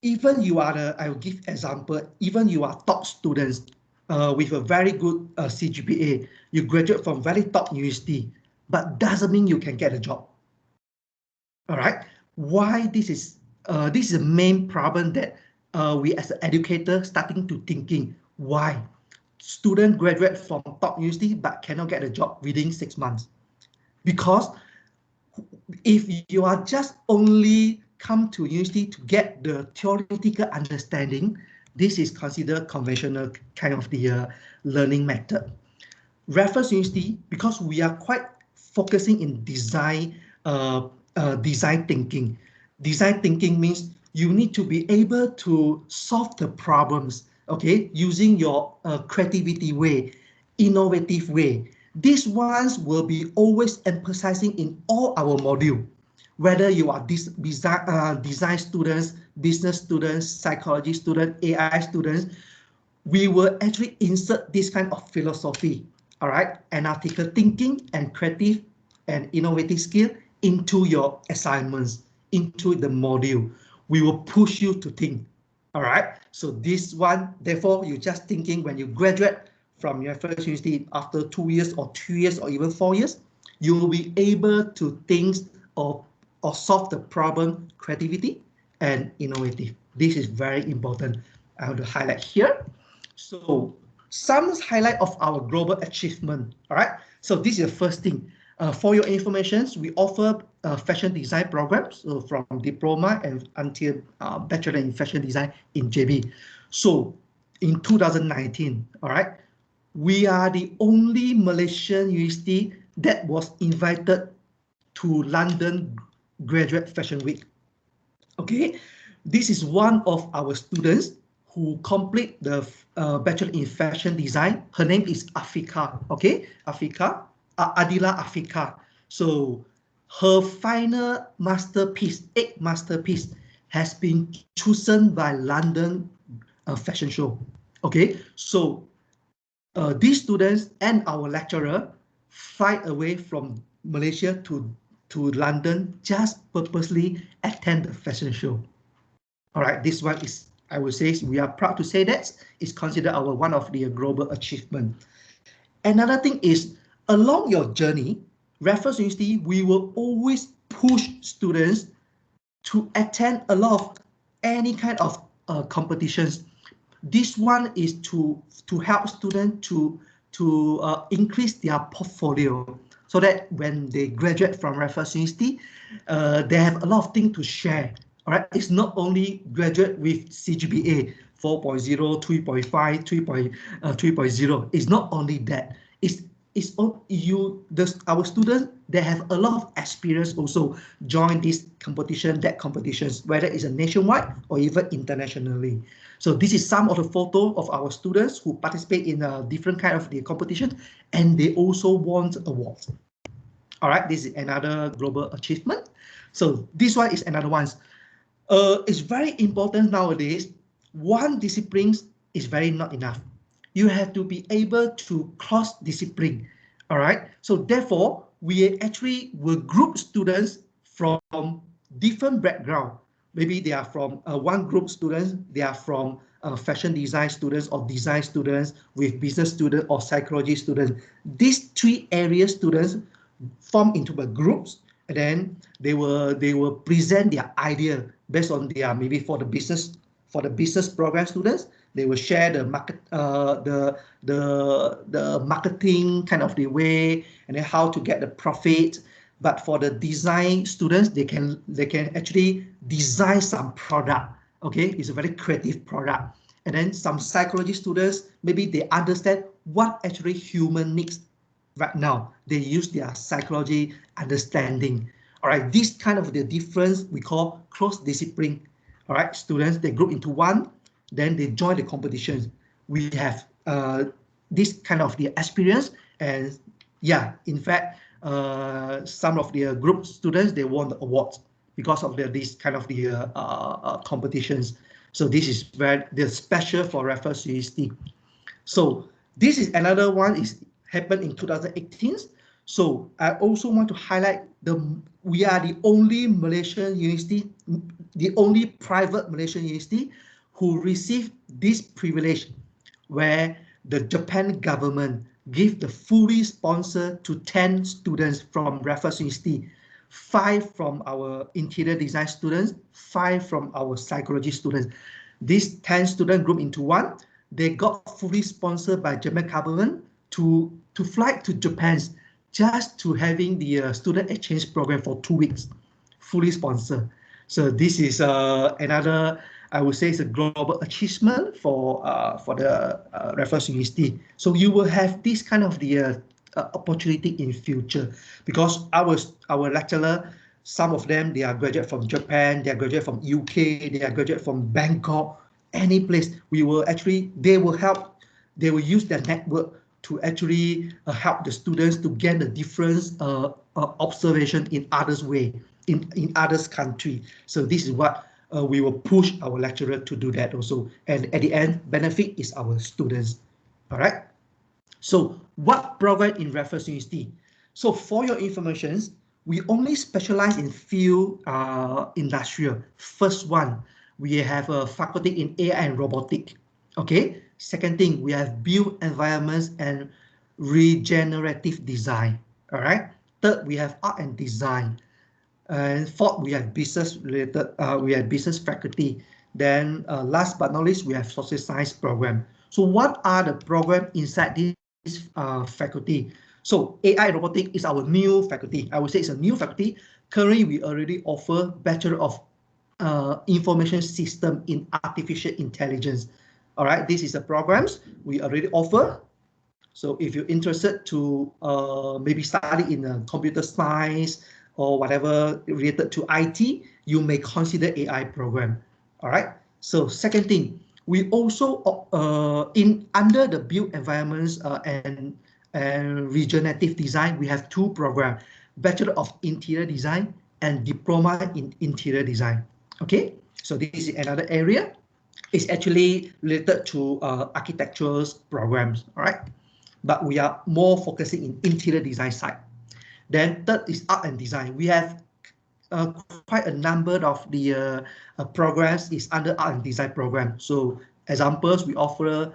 even you are I will give example, even you are top students with a very good CGPA, you graduate from very top university, but doesn't mean you can get a job. All right, why this is the main problem that we as an educator starting to thinking why student graduate from top university but cannot get a job within 6 months. Because if you are just only come to university to get the theoretical understanding, this is considered conventional kind of the learning method. Raffles University, because we are quite focusing in design thinking. Design thinking means you need to be able to solve the problems, okay, using your creativity way, innovative way. These ones will be always emphasizing in all our module, whether you are design students, business students, psychology students, AI students, we will actually insert this kind of philosophy, all right, analytical thinking and creative and innovative skill into your assignments, into the module. We will push you to think, all right? So this one, therefore, you just thinking when you graduate from your first university after 2 years or 2 years or even 4 years, you will be able to think or solve the problem, creativity and innovative. This is very important. I want to highlight here. So some highlight of our global achievement. All right. So this is the first thing. For your information, we offer fashion design programs, so from diploma and until bachelor in fashion design in JB. So in 2019, all right, we are the only Malaysian university that was invited to London Graduate Fashion Week. Okay, this is one of our students who complete the Bachelor in Fashion Design. Her name is Afika, okay? Afika, Adila Afika. So her final masterpiece, 8th masterpiece, has been chosen by London Fashion Show, okay? So these students and our lecturer fly away from Malaysia to London just purposely attend the fashion show. All right, this one is, I would say, we are proud to say that is considered our one of the global achievement. Another thing is, along your journey, Raffles University, we will always push students to attend a lot of any kind of competitions. This one is to help students to increase their portfolio, so that when they graduate from Raffles University, they have a lot of things to share. All right, it's not only graduate with CGPA 4.0, 3.5, 3.0. It's not only that. It's our students, they have a lot of experience also join this competition, that competitions, whether it's a nationwide or even internationally. So this is some of the photo of our students who participate in a different kind of the competition, and they also won awards. All right, this is another global achievement. So this one is another one. It's very important nowadays. One discipline is very not enough. You have to be able to cross discipline. All right. So therefore, we actually will group students from different background. Maybe they are from one group students, they are from fashion design students or design students with business students or psychology students. These 3 areas students form into the groups, and then they will present their idea based on their, maybe for the business program students, they will share the market the marketing kind of the way, and then how to get the profit. But for the design students, they can actually design some product. Okay, it's a very creative product. And then some psychology students, maybe they understand what actually human needs right now. They use their psychology understanding. All right, this kind of the difference we call cross discipline. All right, students, they group into one, then they join the competitions. We have this kind of the experience, and Yeah, in fact, some of the group students, they won the awards because of this kind of the competitions. So this is very special for Raffles University. So this is another one is happened in 2018. So I also want to highlight we are the only Malaysian university, the only private Malaysian university who received this privilege, where the Japan government give the fully sponsor to 10 students from Raffles University, 5 from our interior design students, 5 from our psychology students. These 10 student group into one, they got fully sponsored by German government to fly to Japan just to having the student exchange program for 2 weeks, fully sponsored. So this is another, I would say, it's a global achievement for the Raffles University. So you will have this kind of the opportunity in future, because our lecturer, some of them, they are graduate from Japan, they are graduate from UK, they are graduate from Bangkok, any place. We will actually, they will help, they will use their network to actually help the students to gain the different observation in others way, in others country. So this is what we will push our lecturer to do that also. And at the end, benefit is our students. All right. So what program in Raffles University? So for your information, we only specialize in few industrial. First one, we have a faculty in AI and robotic. Okay. Second thing, we have built environments and regenerative design. All right. Third, we have art and design. And fourth, we have business related, we have business faculty. Then last but not least, we have social science program. So what are the program inside this faculty? So AI robotic is our new faculty. I would say it's a new faculty. Currently, we already offer Bachelor of Information System in Artificial Intelligence. All right, this is the programs we already offer. So if you're interested to maybe study in computer science or whatever related to IT, you may consider AI program. All right. So second thing, we also in under the built environments and regenerative design, we have 2 programs: Bachelor of Interior Design and Diploma in Interior Design. Okay. So this is another area. It's actually related to architectural programs. All right. But we are more focusing in interior design side. Then third is art and design. We have quite a number of the programs is under art and design program. So examples, we offer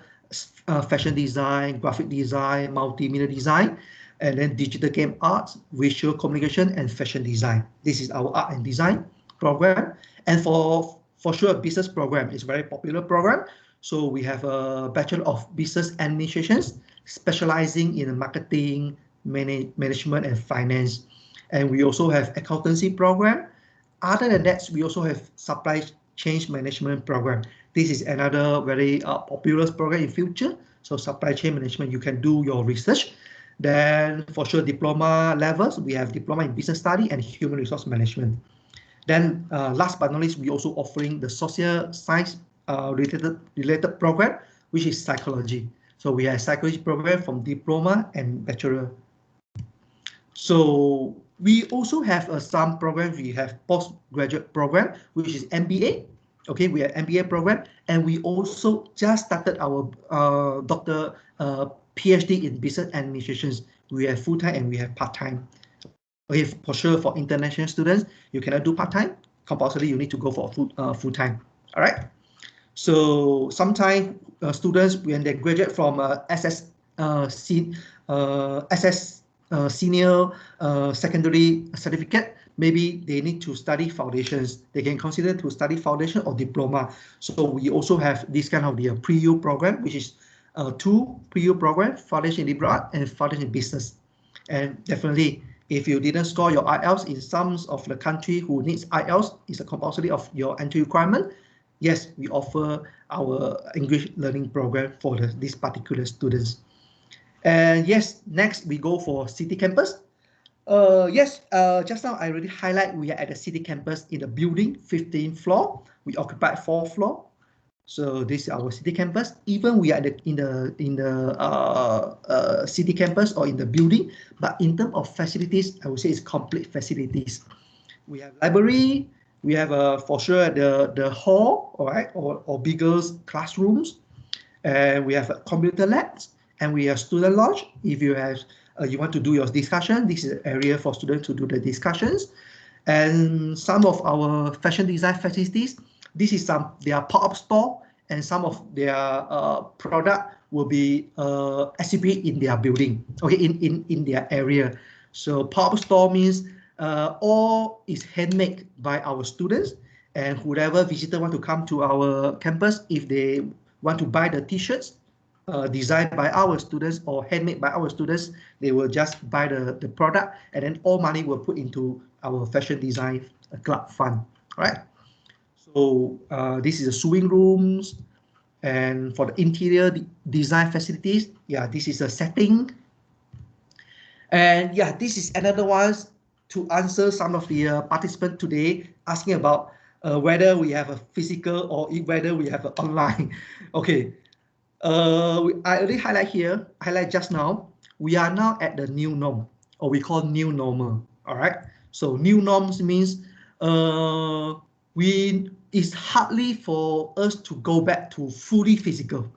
fashion design, graphic design, multimedia design, and then digital game arts, visual communication, and fashion design. This is our art and design program. And for sure, business program is very popular program. So we have a Bachelor of Business Administrations, specializing in marketing, management, and finance. And we also have accountancy program. Other than that, we also have supply chain management program. This is another very popular program in future. So supply chain management, you can do your research. Then for sure, diploma levels, we have diploma in business study and human resource management. Then last but not least, we also offering the social science related program, which is psychology. So we have psychology program from diploma and bachelor. So we also have some programs. We have postgraduate program, which is MBA. Okay, we have MBA program, and we also just started our doctor PhD in business administrations. We have full time and we have part time. Okay, for sure, for international students, you cannot do part time. Compulsory, you need to go for full time. All right. So sometimes students, when they graduate from senior secondary certificate, maybe they need to study foundations. They can consider to study foundation or diploma. So we also have this kind of the pre-U program, which is 2 pre-U program: foundation in liberal art and foundation in business. And definitely, if you didn't score your IELTS in some of the country who needs IELTS, is a compulsory of your entry requirement. Yes, we offer our English learning program for these particular students. And yes, next we go for city campus. Yes, just now I already highlight we are at the city campus in the building, 15th floor. We occupy 4th floor. So this is our city campus. Even we are in the city campus or in the building, but in terms of facilities, I would say it's complete facilities. We have library. We have for sure the hall, all right, or bigger classrooms, and we have computer labs, and we have student lodge. If you have you want to do your discussion, this is an area for students to do the discussions. And some of our fashion design facilities, this is their pop-up store, and some of their product will be exhibit in their building, okay, in their area. So pop-up store means all is handmade by our students, and whoever visitor want to come to our campus, if they want to buy the t-shirts designed by our students or handmade by our students, they will just buy the product, and then all money will put into our fashion design club fund, right? So this is the sewing rooms, and for the interior design facilities, yeah, this is a setting. And yeah, this is another one to answer some of the participants today asking about whether we have a physical or whether we have an online. Okay, I already highlight just now, we are now at the new norm, or we call new normal, all right? So new norms means it's hardly for us to go back to fully physical,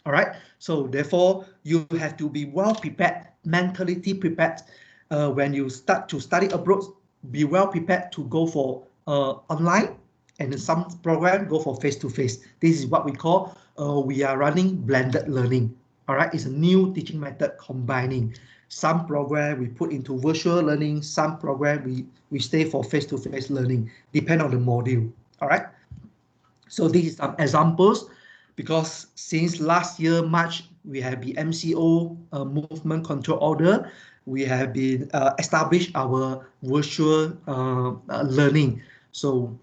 all right? So therefore, you have to be well prepared, mentally prepared. When you start to study abroad, be well prepared to go for online, and in some program go for face-to-face. This is what we call we are running blended learning. All right, it's a new teaching method combining. Some program we put into virtual learning, some program we stay for face-to-face learning, depend on the module. All right. So this is some examples, because since last year March we have the MCO movement control order. We have been established our virtual learning. So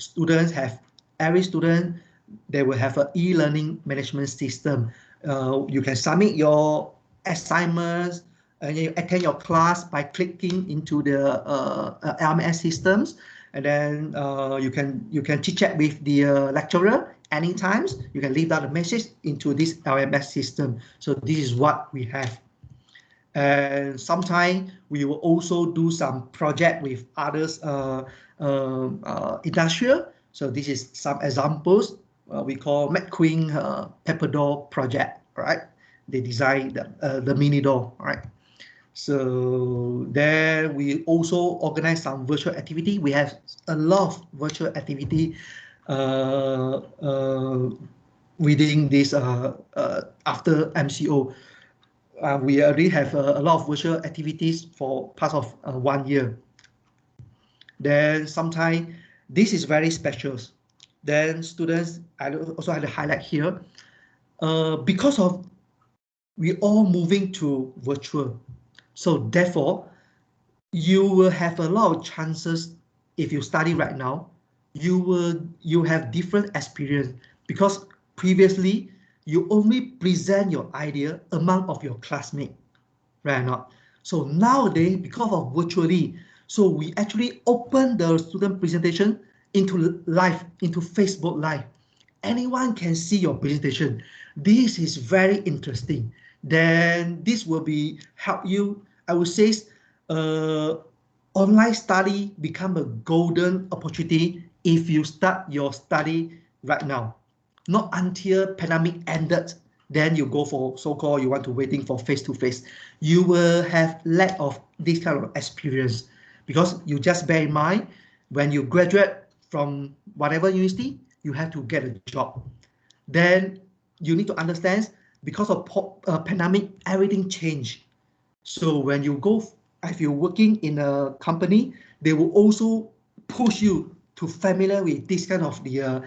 every student, they will have an e-learning management system. You can submit your assignments and you attend your class by clicking into the LMS systems, and then you can chit chat with the lecturer anytime. You can leave down a message into this LMS system. So this is what we have. And sometimes we will also do some project with others industrial. So this is some examples. We call McQueen Pepper Door project, right? They design the mini door, right? So then we also organize some virtual activity. We have a lot of virtual activity within this after MCO. We already have a lot of virtual activities for part of 1 year. Then sometimes this is very special. Then students, I also have to highlight here, because of we all moving to virtual. So therefore, you will have a lot of chances. If you study right now, you have different experience, because previously you only present your idea among of your classmates, right or not? So nowadays, because of virtually, so we actually open the student presentation into live, into Facebook Live. Anyone can see your presentation. This is very interesting. Then this will be help you, I would say, online study become a golden opportunity if you start your study right now. Not until pandemic ended, then you go for so-called you want to waiting for face-to-face. You will have lack of this kind of experience, because you just bear in mind, when you graduate from whatever university, you have to get a job. Then you need to understand, because of pandemic, everything changed. So when you go, if you're working in a company, they will also push you to familiar with this kind of the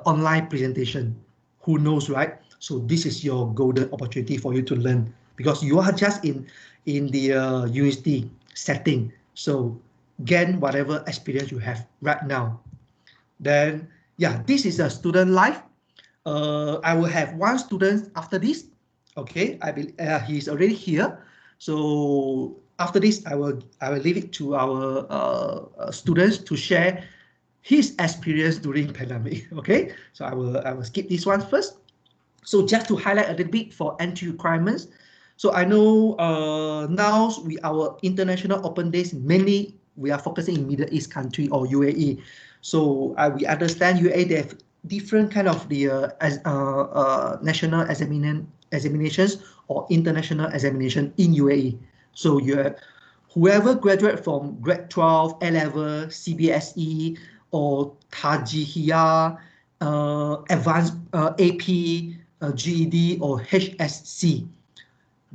online presentation. Who knows, right? So this is your golden opportunity for you to learn, because you are just in the university setting. So gain whatever experience you have right now. Then yeah, this is a student life. I will have one student after this. Okay, he's already here. So after this, I will leave it to our students to share his experience during pandemic. Okay, so I will skip this one first. So just to highlight a little bit for entry requirements. So I know now our international open days mainly we are focusing in Middle East country or UAE. So we understand UAE they have different kind of the national examinations or international examination in UAE. So you have whoever graduate from grade 12, A-level, CBSE, or Tajihiyah, advanced AP, GED, or HSC.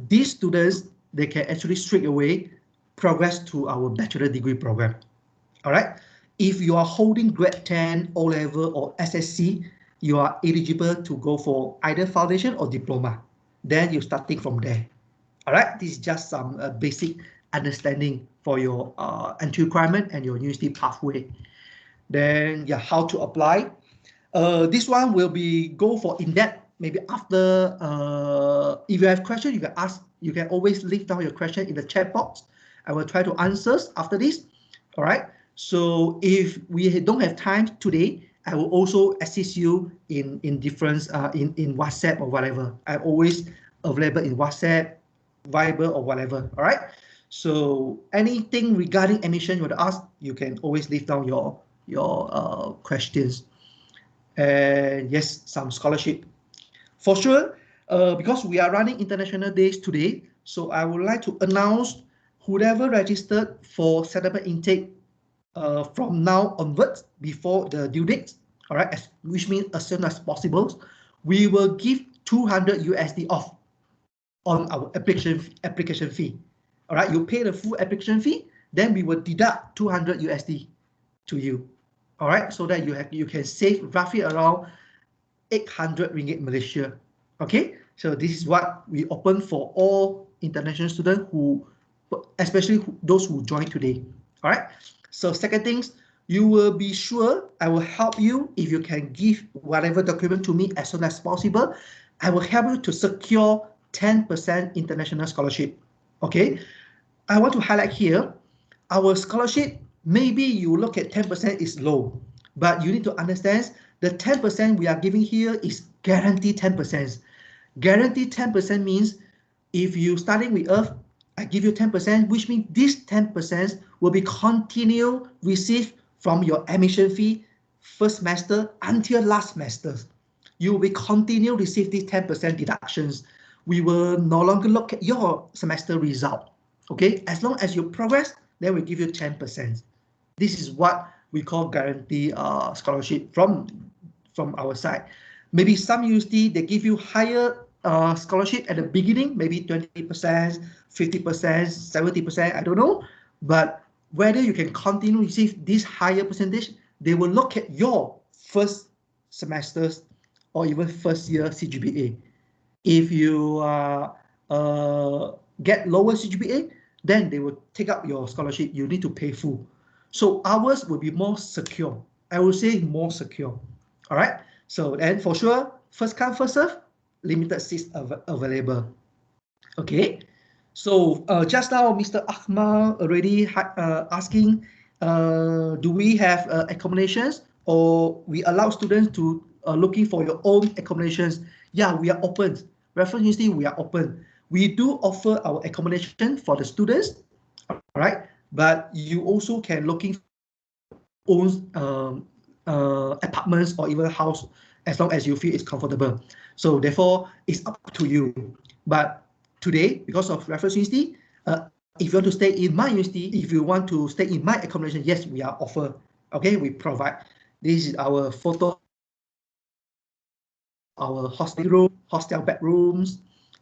These students, they can actually straight away progress to our bachelor degree program. All right. If you are holding grade 10, O-level, or SSC, you are eligible to go for either foundation or diploma. Then you're starting from there. All right. This is just some basic understanding for your entry requirement and your university pathway. Then, yeah, how to apply. This one will be go for in-depth maybe after. If you have questions, you can ask. You can always leave down your question in the chat box. I will try to answer after this. All right. So if we don't have time today, I will also assist you in different in WhatsApp or whatever. I'm always available in WhatsApp, Viber, or whatever. All right. So anything regarding admission you want to ask, you can always leave down your questions. And yes, some scholarship for sure. Because we are running international days today, so I would like to announce whoever registered for settlement intake from now onwards before the due date, all right, which means as soon as possible, we will give 200 USD off on our application fee. All right, you pay the full application fee, then we will deduct 200 USD to you. All right, so that you can save roughly around 800 ringgit Malaysia. Okay, so this is what we open for all international students who, especially those who join today. All right. So second things, you will be sure I will help you if you can give whatever document to me as soon as possible. I will help you to secure 10% international scholarship. Okay. I want to highlight here, our scholarship, maybe you look at 10% is low, but you need to understand the 10% we are giving here is guaranteed 10%. Guaranteed 10% means if you starting with us, I give you 10%, which means this 10% will be continue received from your admission fee first semester until last semester. You will continue receive these 10% deductions. We will no longer look at your semester result. Okay, as long as you progress, then we give you 10%. This is what we call guarantee scholarship from our side. Maybe some university they give you higher scholarship at the beginning, maybe 20%, 50%, 70%, I don't know. But whether you can continue receive this higher percentage, they will look at your first semesters or even first year CGPA. If you get lower CGPA, then they will take up your scholarship. You need to pay full. So ours will be more secure. I will say more secure. All right. So then for sure, first come, first serve, limited seats available. Okay. So just now, Mr. Ahmad already asking, do we have accommodations or we allow students to looking for your own accommodations? Yeah, we are open. Raffles University, we are open. We do offer our accommodation for the students, all right? But you also can looking for own apartments or even house as long as you feel it's comfortable. So therefore, it's up to you. But today, because of Raffles University, if you want to stay in my university, if you want to stay in my accommodation, yes, we are offer. Okay, we provide. This is our photo, our hostel bedrooms.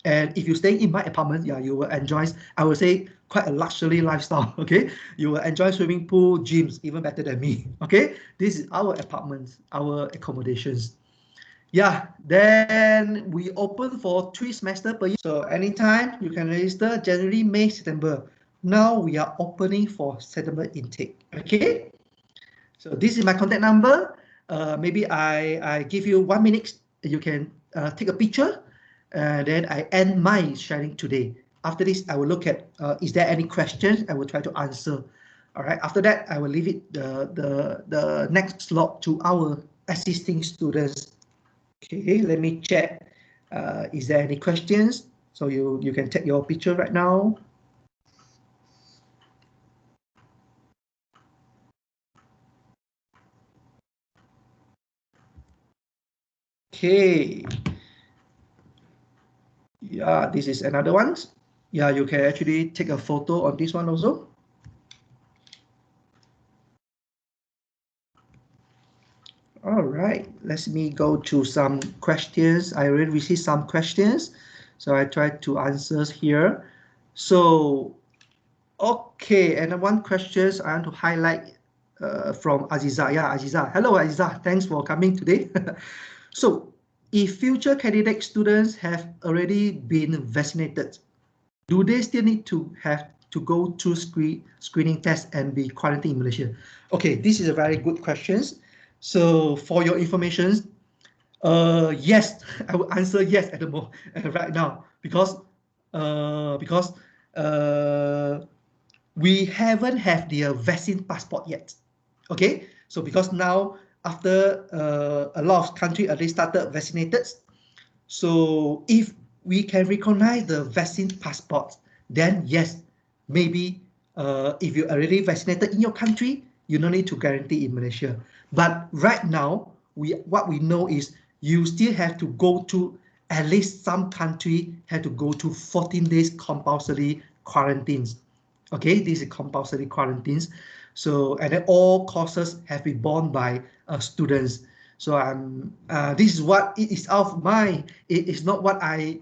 And if you stay in my apartment, yeah, you will enjoy, I would say, quite a luxury lifestyle, okay? You will enjoy swimming pool, gyms, even better than me, okay? This is our apartments, our accommodations. Yeah, then we open for 3 semesters per year. So anytime you can register January, May, September. Now we are opening for September intake, okay? So this is my contact number. Maybe I give you 1 minute. You can take a picture. Then I end my sharing today. After this, I will look at is there any questions? I will try to answer. All right. After that, I will leave it the next slot to our assisting students. Okay, let me check. Is there any questions? So you can take your picture right now. Okay. Yeah, this is another one. Yeah, you can actually take a photo on this one also. All right, let me go to some questions. I already received some questions, so I try to answer here. So, okay, and one question I want to highlight from Aziza. Yeah, Aziza. Hello, Aziza. Thanks for coming today. So, if future candidate students have already been vaccinated, do they still need to have to go to screening test and be quarantined in Malaysia? Okay, this is a very good question. So for your information, yes, I will answer yes at the moment right now because we haven't have the vaccine passport yet. Okay, so because now after a lot of countries already started vaccinated, so if we can recognize the vaccine passport, then yes, maybe if you're already vaccinated in your country, you don't need to guarantee in Malaysia. But right now, what we know is you still have to go to at least some country have to go to 14 days compulsory quarantines. Okay, this is compulsory quarantines. So and then all costs have been borne by students. So this is what it is out of my. It is not what I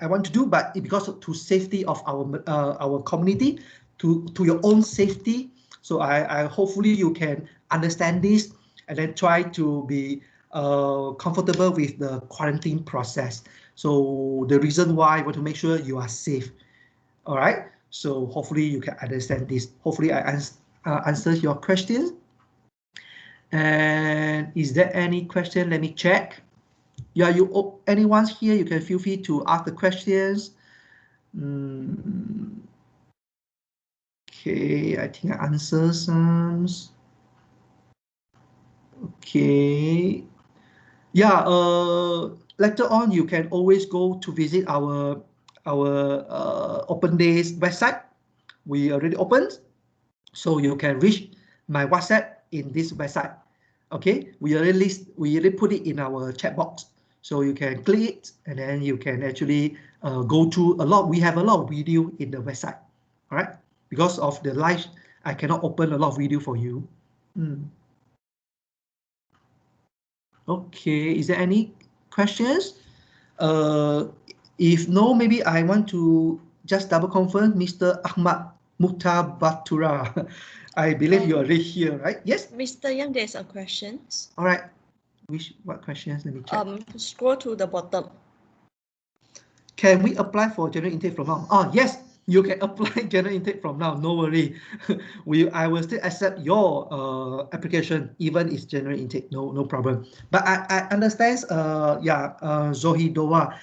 want to do, but because to safety of our community, to your own safety. So I hopefully you can understand this and then try to be comfortable with the quarantine process. So the reason why I want to make sure you are safe. All right. So hopefully you can understand this. Hopefully I answered your questions. And is there any question? Let me check. Yeah, anyone's here, you can feel free to ask the questions. Okay, I think I answered some. Okay. Yeah, later on you can always go to visit our Open Days website. We already opened, so you can reach my WhatsApp in this website. Okay, we already put it in our chat box, so you can click it and then you can actually go through a lot. We have a lot of video in the website. All right, because of the live, I cannot open a lot of video for you. Okay, is there any questions? If no, maybe I want to just double confirm, Mr. Ahmad Mukhtar Batura. I believe you are already here, right? Yes. Mr. Yang, there's a questions. All right. What questions? Let me check. Scroll to the bottom. Can we apply for general intake from now? Oh, yes. You can apply general intake from now. No worry. I will still accept your application, even it's general intake. No problem. But I understand. Zohidova,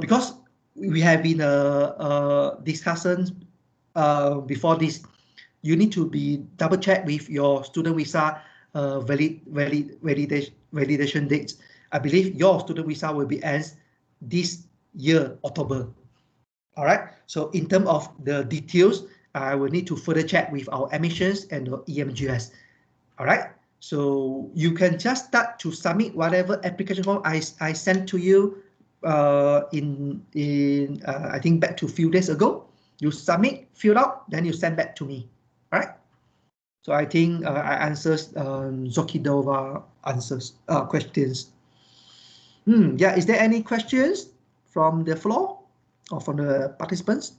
because we have been discussions before this. You need to be double check with your student visa validation dates. I believe your student visa will be ends this year, October. All right. So in terms of the details, I will need to further check with our admissions and the EMGS. All right. So you can just start to submit whatever application form I sent to you I think back to a few days ago. You submit, fill out, then you send back to me. All right. So I think I answers Zokidova questions. Yeah. Is there any questions from the floor or from the participants?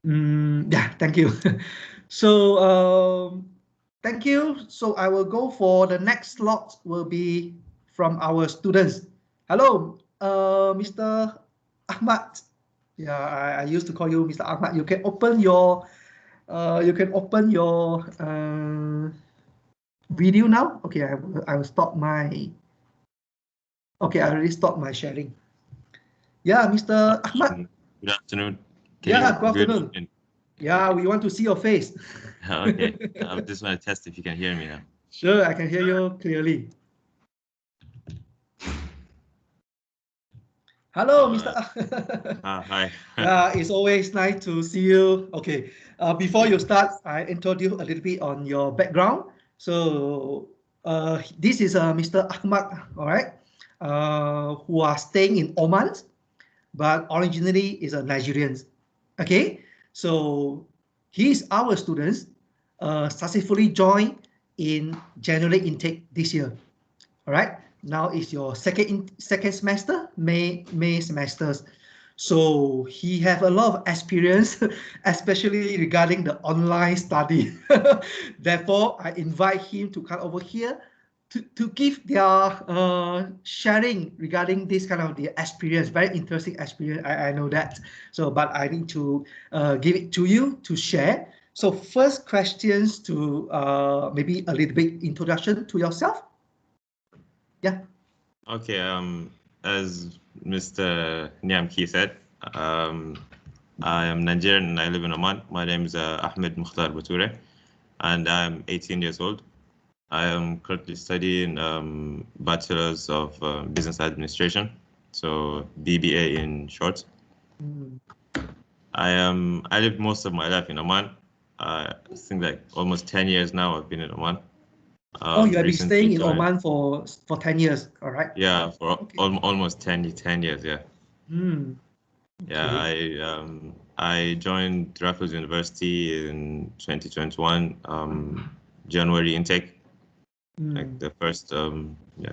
Yeah, thank you. So thank you. So I will go for the next slot will be from our students. Hello, Mr. Ahmad. Yeah, I used to call you Mr. Ahmad. You can open your video now. Okay, I will stop my. Okay, I already stopped my sharing. Yeah, Mr. Ahmad. Good afternoon. Yeah, good afternoon. Yeah, we want to see your face. Okay, I just want to test if you can hear me now. Sure, I can hear you clearly. Hello, Mr. Hi. Yeah, it's always nice to see you. Okay, before you start, I introduce a little bit on your background. So, this is Mr. Ahmad, all right, who are staying in Oman, but originally is a Nigerian. Okay, so he is our students, successfully joined in January intake this year. All right. Now it's your second semester, May semesters. So he have a lot of experience, especially regarding the online study. Therefore, I invite him to come over here to give their sharing regarding this kind of the experience, very interesting experience. I know that. So, but I need to give it to you to share. So first questions to maybe a little bit introduction to yourself. Yeah. Okay, as Mr. Niamki said, I am Nigerian and I live in Oman. My name is Ahmed Mukhtar Bature, and I'm 18 years old. I am currently studying Bachelor's of Business Administration, so BBA in short. Mm. I lived most of my life in Oman. I think like almost 10 years now I've been in Oman. Oh, you have been staying in joined, Oman for 10 years, all right? yeah, for Okay. almost 10 years, yeah. Mm. Yeah, Okay. I joined Raffles University in 2021, January intake, like the first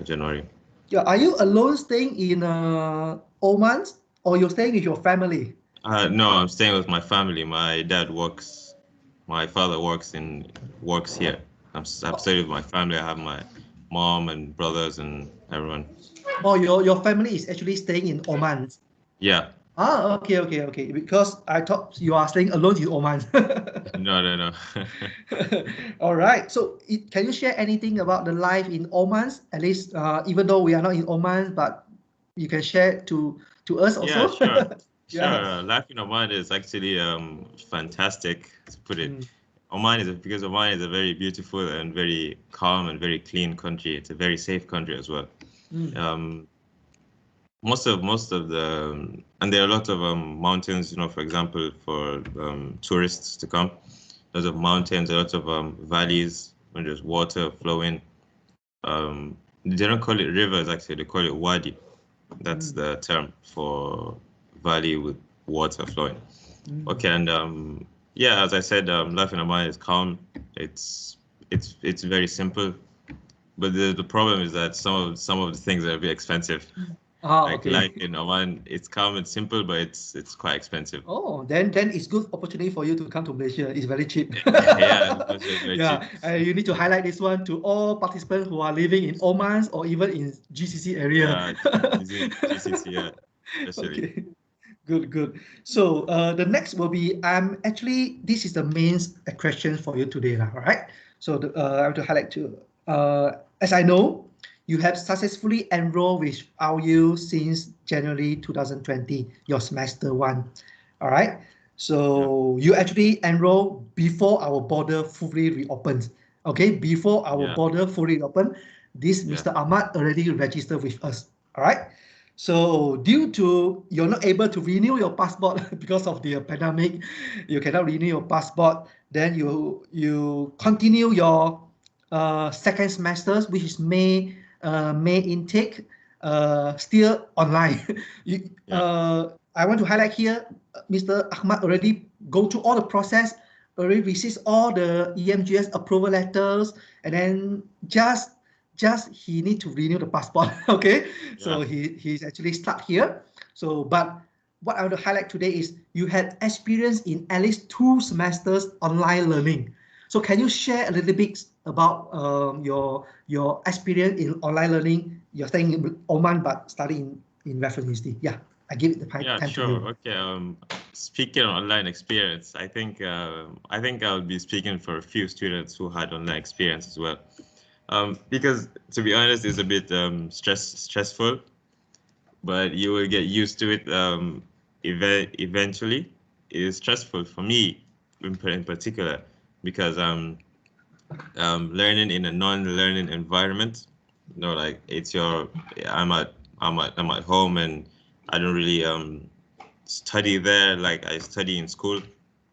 January. Yeah, are you alone staying in Oman, or you're staying with your family? No, I'm staying with my family. My dad works, my father works here. I'm staying with my family. I have my mom and brothers and everyone. Oh, your family is actually staying in Oman. Yeah. Ah, okay. Because I thought you are staying alone in Oman. No. All right. So, can you share anything about the life in Oman? At least, even though we are not in Oman, but you can share to us Yeah, also. sure. Yeah. Sure. Life in Oman is actually fantastic, to put it. Mm. Because Oman is a very beautiful and very calm and very clean country. It's a very safe country as well. Mm. Um, most of the and there are a lot of mountains, for example, for tourists to come. Lots of mountains, a lot of valleys when there's water flowing. They don't call it rivers actually, they call it wadi. That's the term for valley with water flowing. Okay, and yeah, as I said, life in Oman is calm. It's very simple, but the problem is that some of the things are a bit expensive. Like Okay. life in Oman, it's calm and simple, but it's quite expensive. Oh, then it's good opportunity for you to come to Malaysia. It's very cheap. Yeah, it's very cheap. Yeah, you need to highlight this one to all participants who are living in Oman or even in GCC area. Yeah, GCC, yeah, especially. Okay, good. So the next will be actually this is the main question for you today, all right? So I have to highlight to as I know, you have successfully enrolled with RU since January 2020, your semester one, all right? So you actually enrolled before our border fully reopened. Okay, before our border fully reopened, this Mr. Ahmad already registered with us. All right. So due to you're not able to renew your passport because of the pandemic, you cannot renew your passport. Then you continue your second semesters, which is May intake, still online. I want to highlight here, Mr. Ahmad already go through all the process, already receives all the EMGS approval letters, and then just he need to renew the passport. Okay, so he's actually stuck here. So, but what I want to highlight today is you had experience in at least 2 semesters online learning. So can you share a little bit about your experience in online learning? You're staying in Oman but studying in Raffles University. Yeah, I give it the time to you. Okay. Speaking of online experience, I think I'll be speaking for a few students who had online experience as well. Because to be honest, it's a bit stressful, but you will get used to it eventually. It is stressful for me in particular, because learning in a non-learning environment, you know, like it's your, I'm at home and I don't really study there like I study in school,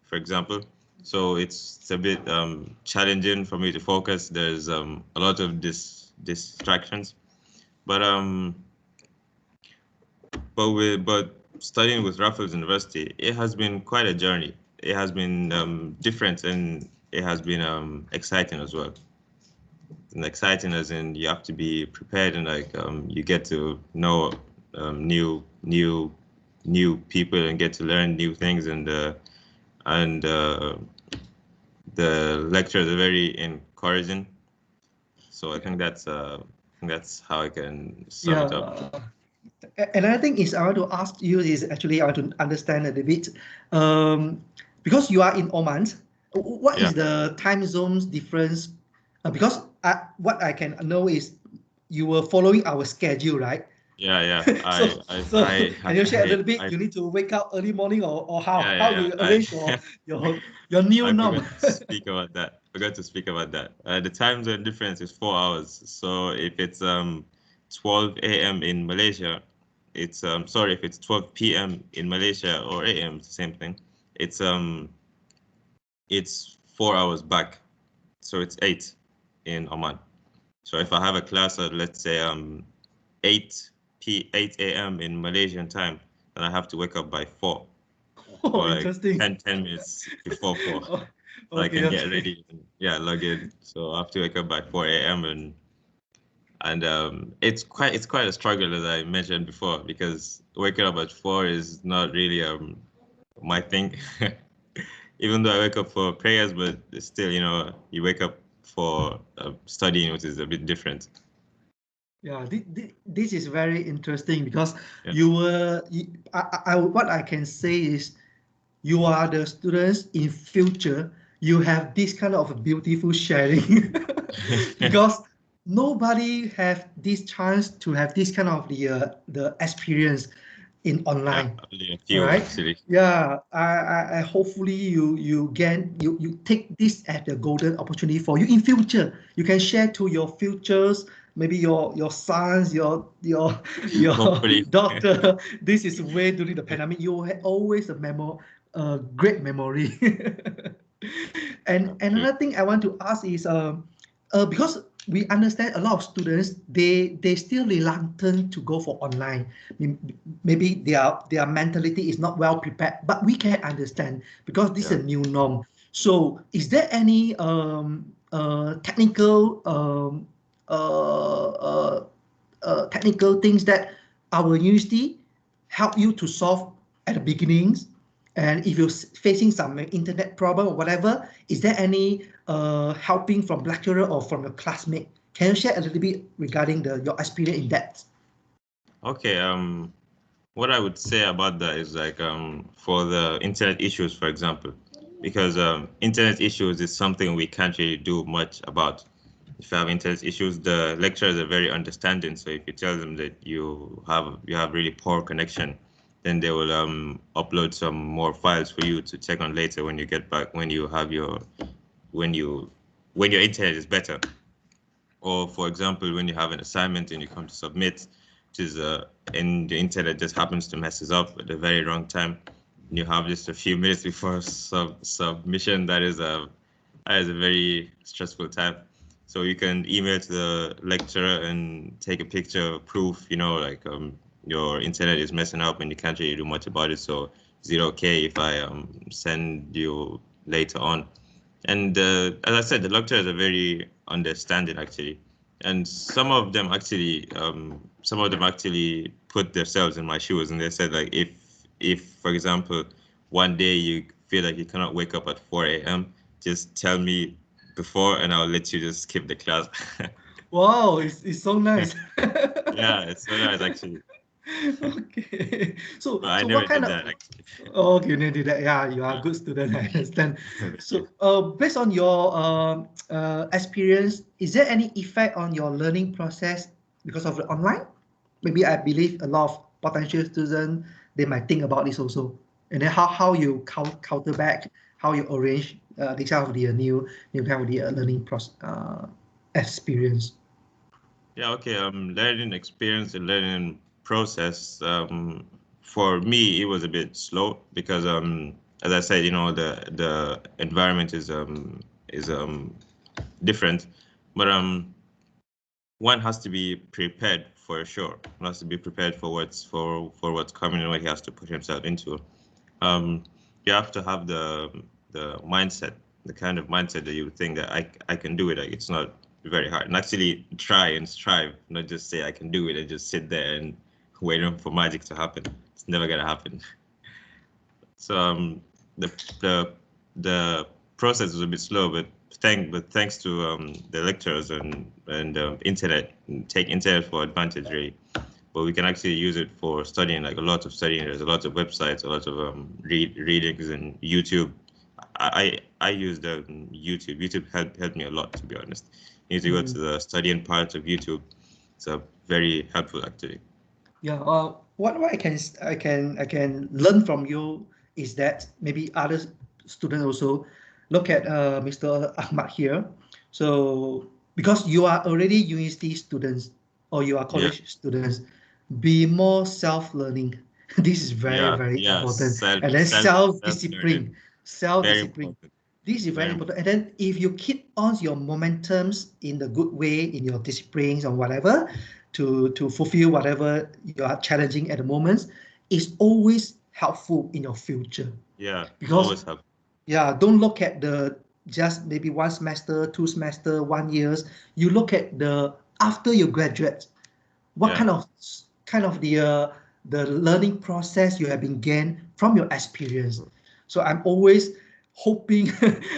for example. So it's a bit challenging for me to focus. There's a lot of distractions, but but studying with Raffles University, it has been quite a journey. It has been different, and it has been exciting as well. And exciting as in you have to be prepared, and like you get to know new people and get to learn new things, and the lectures are very encouraging. So I think that's how I can sum it up. Another thing is I want to ask you is actually I want to understand a little bit, because you are in Oman. What is the time zones difference? Because what I can know is you were following our schedule, right? Yeah. So can you share a little bit? You need to wake up early morning, or how you arrange your new norm? Forgot to speak about that. The time zone difference is 4 hours. So if it's 12 a.m. in Malaysia, it's sorry, if it's 12 p.m. in Malaysia or a.m. it's the same thing. It's 4 hours back. So it's 8 in Oman. So if I have a class at, let's say 8 a.m. in Malaysian time, then I have to wake up by 4. Oh, or like interesting. 10 minutes before 4. Oh, So I can get ready and log in. So I have to wake up by 4 a.m. and it's quite a struggle, as I mentioned before, because waking up at 4 is not really my thing. Even though I wake up for prayers, but still, you know, you wake up for studying, which is a bit different. Yeah, this is very interesting because what I can say is you are the students in future. You have this kind of beautiful sharing because nobody have this chance to have this kind of the experience in online. Only a few, right? actually. Yeah, I hopefully you take this as a golden opportunity for you in future. You can share to your futures, maybe your sons, your Hopefully. daughter. This is where during the pandemic you had always a great memory. And another thing I want to ask is because we understand a lot of students they still reluctant to go for online. Maybe their mentality is not well prepared, but we can understand because this is a new norm. So is there any technical technical things that our university help you to solve at the beginnings? And if you're facing some internet problem or whatever, is there any helping from lecturer or from your classmate? Can you share a little bit regarding your experience in that? Okay. What I would say about that is like for the internet issues, for example, because internet issues is something we can't really do much about. If you have internet issues, the lecturers are very understanding. So if you tell them that you have really poor connection, then they will upload some more files for you to check on later when you get back, when you have when your internet is better. Or for example, when you have an assignment and you come to submit, which is and the internet just happens to messes up at the very wrong time, and you have just a few minutes before submission, that is a very stressful time. So you can email to the lecturer and take a picture of proof, you know, like your internet is messing up and you can't really do much about it. So is it okay if I send you later on? And as I said, the lecturers are very understanding actually, and some of them actually put themselves in my shoes, and they said like if for example one day you feel like you cannot wake up at 4 a.m., just tell me before and I'll let you just skip the class. Wow, it's so nice. Yeah, it's so nice actually. Okay, so But I so never what kind did of that actually. okay, you did that. Yeah, you are a good student. I understand. So based on your experience, is there any effect on your learning process because of the online? Maybe I believe a lot of potential students they might think about this also, and then how you counter back, how you arrange this kind of the new kind of the learning process experience. Yeah, okay. Learning experience and learning process. For me, it was a bit slow because as I said, the environment is different, but one has to be prepared for sure. One has to be prepared for what's coming and what he has to put himself into. You have to have the mindset, the kind of mindset that you think that I can do it. Like, it's not very hard, and actually try and strive, not just say I can do it and just sit there and wait for magic to happen. It's never gonna happen. So the process was a bit slow, but thanks to the lecturers and internet, take internet for advantage really. But we can actually use it for studying, like a lot of studying. There's a lot of websites, a lot of readings and YouTube. I used YouTube. YouTube helped me a lot, to be honest. You need to go to the studying part of YouTube. It's a very helpful activity. Yeah. What I can learn from you is that maybe other students also look at Mr. Ahmad here. So because you are already university students or you are college students, be more self-learning. This is very important. And then self-discipline. This is very important. And then if you keep on your momentums in the good way, in your disciplines or whatever, to fulfill whatever you are challenging at the moment, it's always helpful in your future. Yeah, because always helpful. Yeah, don't look at the just maybe 1 semester, 2 semester, 1 years. You look at the after you graduate, what kind of the learning process you have been gained from your experience. So I'm always hoping,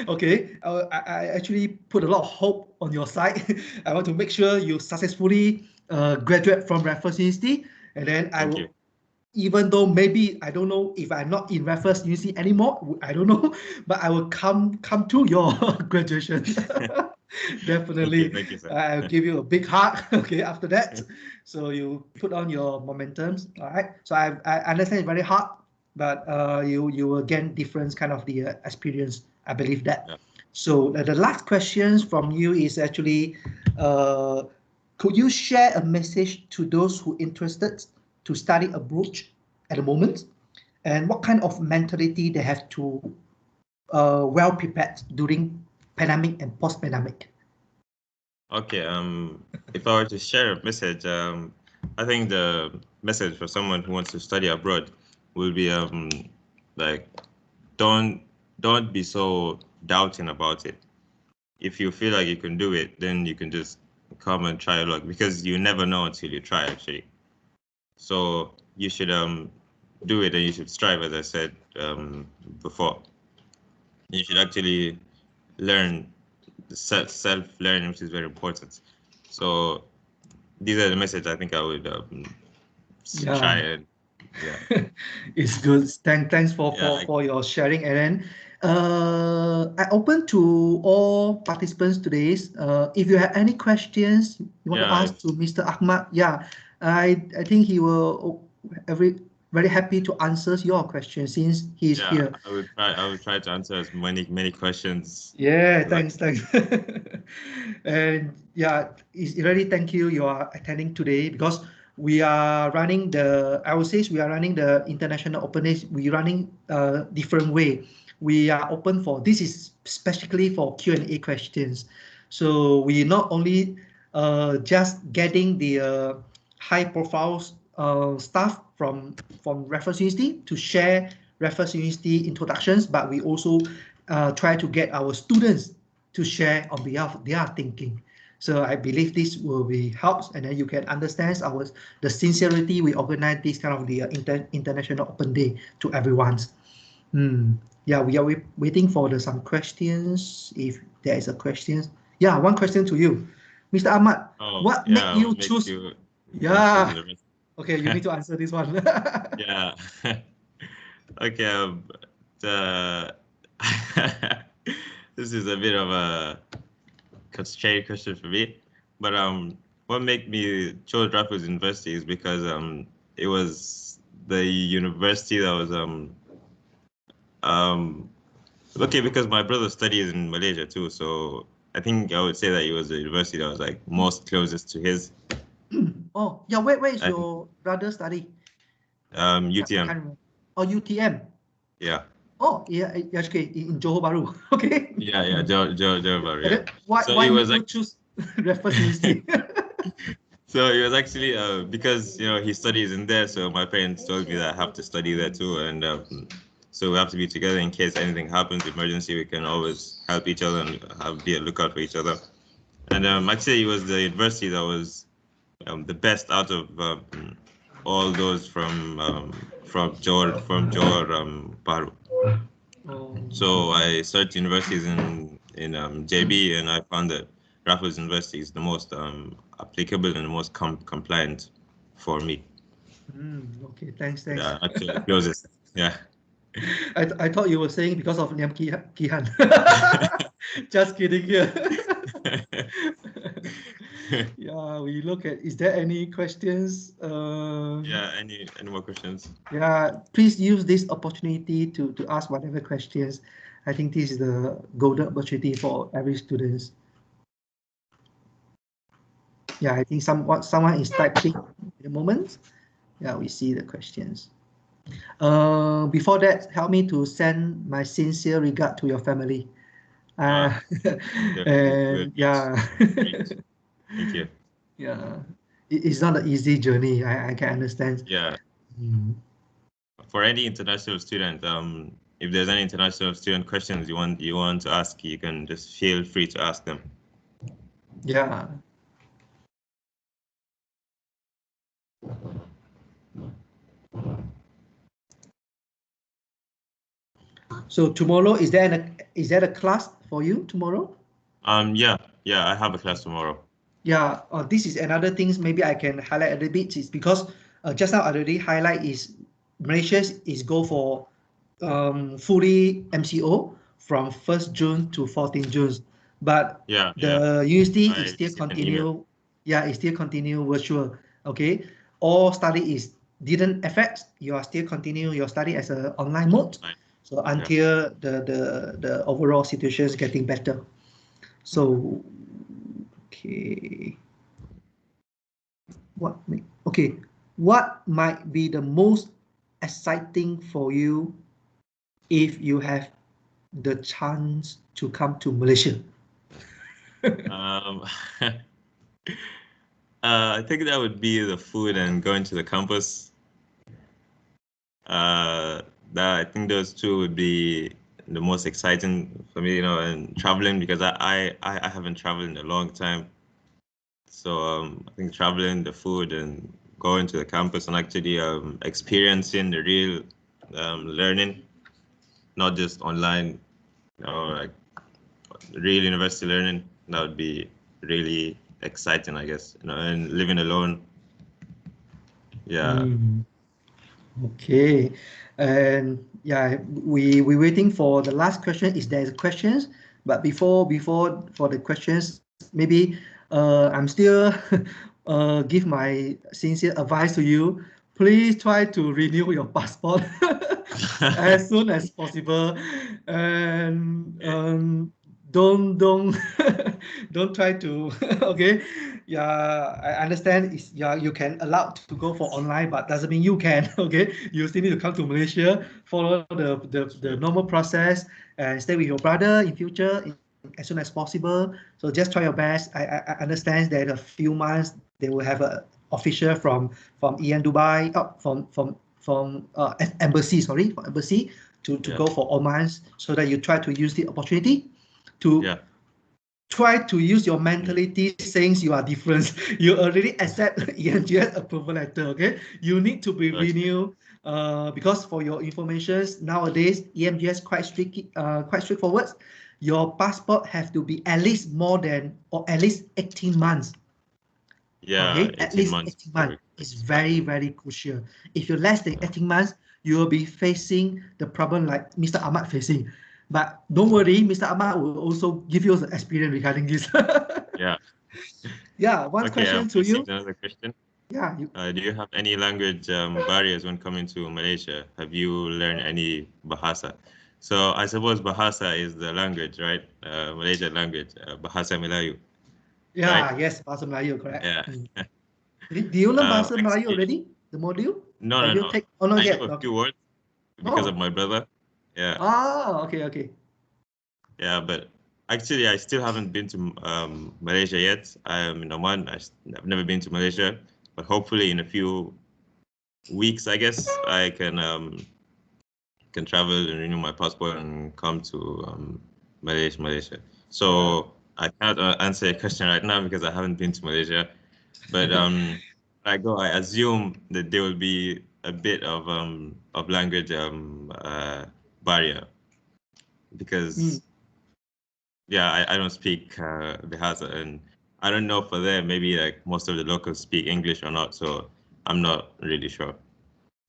okay, I actually put a lot of hope on your side. I want to make sure you successfully graduate from Raffles University, and then I will. Even though maybe I don't know if I'm not in Raffles University anymore, I don't know, but I will come to your graduation. Definitely. Thank you, sir. I'll give you a big hug. Okay, after that, so you put on your momentums. All right. So I understand it's very hard, but you will gain different kind of the experience. I believe that. Yeah. So the last questions from you is actually, could you share a message to those who interested to study abroad at the moment, and what kind of mentality they have to well prepared during pandemic and post-pandemic? Okay, if I were to share a message, I think the message for someone who wants to study abroad will be like, don't be so doubting about it. If you feel like you can do it, then you can just come and try your luck, because you never know until you try, actually. So you should do it, and you should strive, as I said before. You should actually learn, self-learning, which is very important. So these are the messages I think I would try and It's good. Thanks for your sharing, Aaron. I open to all participants today. If you have any questions you want to ask to Mr. Ahmad, I think he will very happy to answer your question since he's here. I would try to answer as many questions. Yeah, thanks. And it's really thank you are attending today, because we are running the international open days. We're running different way. We are open for, this is specifically for Q&A questions. So we not only just getting the high profile staff from Raffles University to share Raffles University introductions, but we also try to get our students to share on behalf of their thinking. So I believe this will be helps, and then you can understand the sincerity we organize this kind of the international open day to everyone. Yeah, we are waiting for some questions. If there is a question, one question to you, Mr. Ahmad. What made you choose? Okay, you need to answer this one. Okay. This is a bit of a constrained question for me, but what made me choose Raffles University is because it was the university that was Okay, because my brother studies in Malaysia too, so I think I would say that he was the university that was like most closest to his. Oh, yeah. Where is And, your brother study? UTM. Remember. Oh, UTM. Yeah. Oh, yeah. Okay, in Johor Bahru. Okay. Yeah. Joe, And yeah. then why So he you was like, choose Raffles University? so he was actually because he studies in there, so my parents told me that I have to study there too, and so we have to be together in case anything happens, emergency, we can always help each other and be a lookout for each other. And actually, it was the university that was the best out of all those from Johor Bahru. Oh. So I searched universities in JB, and I found that Raffles University is the most applicable and the most compliant for me. Okay, thanks. Yeah, actually the closest. Yeah. I thought you were saying because of Liam Kihan. Just kidding here. Yeah, we look at, is there any questions? Yeah, any more questions? Yeah, please use this opportunity to ask whatever questions. I think this is the golden opportunity for every student. Yeah, I think someone is typing at the moment. Yeah, we see the questions. Before that, help me to send my sincere regard to your family. And yeah. Thank you. Yeah, it's not an easy journey. I can understand. Yeah. For any international student, if there's any international student questions you want to ask, you can just feel free to ask them. Yeah. So tomorrow, is there a class for you tomorrow? Yeah, I have a class tomorrow. Yeah, this is another things maybe I can highlight a little bit, is because just now I already highlight is Malaysia is go for fully MCO from 1st June to 14th June, but the university is still continue. Yeah, it still continue virtual. Okay, all study didn't affect. You are still continue your study as an online mode. So until the overall situation is getting better. So okay, what might be the most exciting for you if you have the chance to come to Malaysia? I think that would be the food and going to the campus. I think those two would be the most exciting for me, and traveling, because I haven't traveled in a long time. So I think traveling, the food, and going to the campus and actually experiencing the real learning, not just online, like real university learning, that would be really exciting, I guess, and living alone. Yeah. Okay, and yeah, we're waiting for the last question. Is there questions? But before for the questions, maybe I'm still give my sincere advice to you. Please try to renew your passport as soon as possible, and don't don't try to okay. Yeah, I understand. You can allow to go for online, but doesn't mean you can. Okay, you still need to come to Malaysia, follow the normal process, and stay with your brother in future as soon as possible. So just try your best. I understand that a few months they will have a official from EM Dubai, from embassy, from embassy to go for Oman, so that you try to use the opportunity to try to use your mentality, saying you are different. You already accept EMGS approval letter. Okay, you need to be renewed because for your information nowadays EMGS quite straightforward. Your passport have to be at least more than or at least 18 months. Yeah, okay, at least 18 months is very, very crucial. If you're less than 18 months, you will be facing the problem like Mr. Ahmad facing. But don't worry, Mr. Ahmad will also give you an experience regarding this. Yeah. Yeah, one question to you. Another question. Yeah. Do you have any language barriers when coming to Malaysia? Have you learned any Bahasa? So I suppose Bahasa is the language, right? Malaysian language, Bahasa Melayu. Yeah, right? yes, Bahasa Melayu, correct. Yeah. Do you learn Bahasa Melayu Actually, already? The module? no, Have no, you no. take? Oh, not I yet. know a Okay. few words because of Oh. my brother. Yeah. Ah, okay, okay. Yeah, but actually, I still haven't been to Malaysia yet. I am in Oman. I've never been to Malaysia, but hopefully in a few weeks, I guess, I can travel and renew my passport and come to Malaysia. So I can't answer your question right now because I haven't been to Malaysia. But when I go, I assume that there will be a bit of language barrier because yeah, I don't speak Bahasa, and I don't know for them, maybe like most of the locals speak English or not, so I'm not really sure.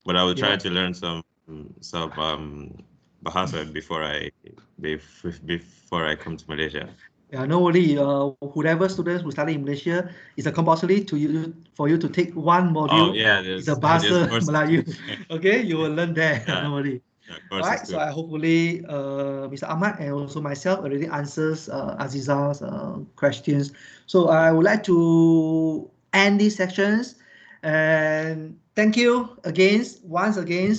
But I will try to learn some Bahasa before I come to Malaysia. Yeah, no worry. Whoever students who study in Malaysia, it's a compulsory for you to take one module. Oh yeah, It's a there's Bahasa courses. Melayu. Okay, you will learn there. Yeah. No worry. Yeah, All right. courses So too. I hopefully Mr. Ahmad and also myself already answers Aziza's questions. So I would like to end these sections, and thank you once again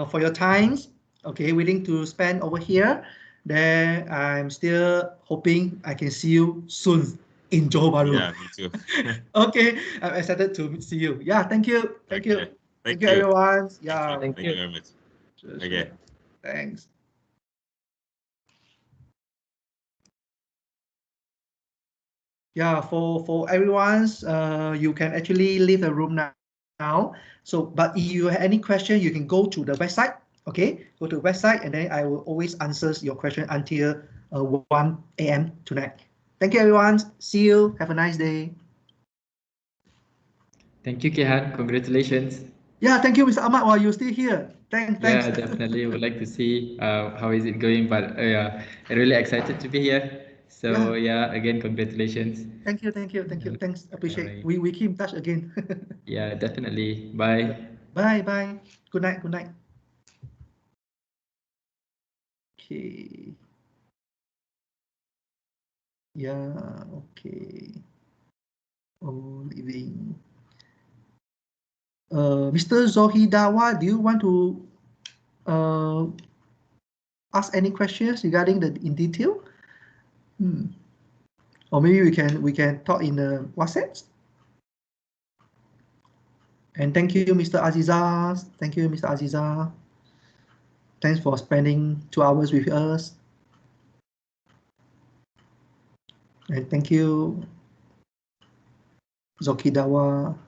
for your times. Okay, willing to spend over here. Then I'm still hoping I can see you soon in Johor Bahru. Yeah, me too. Okay, I'm excited to see you. Yeah, thank you. Thank you. Okay. Thank you, everyone. Yeah. Thank you very much. Sure, Okay. sure. Thanks. Yeah, for everyone's, you can actually leave the room now. So, but if you have any question, you can go to the website. Okay, go to the website, and then I will always answer your question until 1 a.m. tonight. Thank you, everyone. See you. Have a nice day. Thank you, Kehan. Congratulations. Yeah, thank you, Mr. Ahmad, while you're still here. Thanks. Yeah, definitely would like to see how is it going, but yeah, I'm really excited to be here. So yeah, again, congratulations. Thank you. Thanks. Appreciate. Alright. We keep in touch again. Yeah, definitely. Bye. Bye. Good night. Okay. Yeah, okay. Oh, leaving. Mr. Zohidawa, do you want to ask any questions regarding in detail? Or maybe we can talk in the WhatsApp. And thank you, Mr. Aziza. Thank you, Mr. Aziza. Thanks for spending 2 hours with us. And thank you, Zokidawa.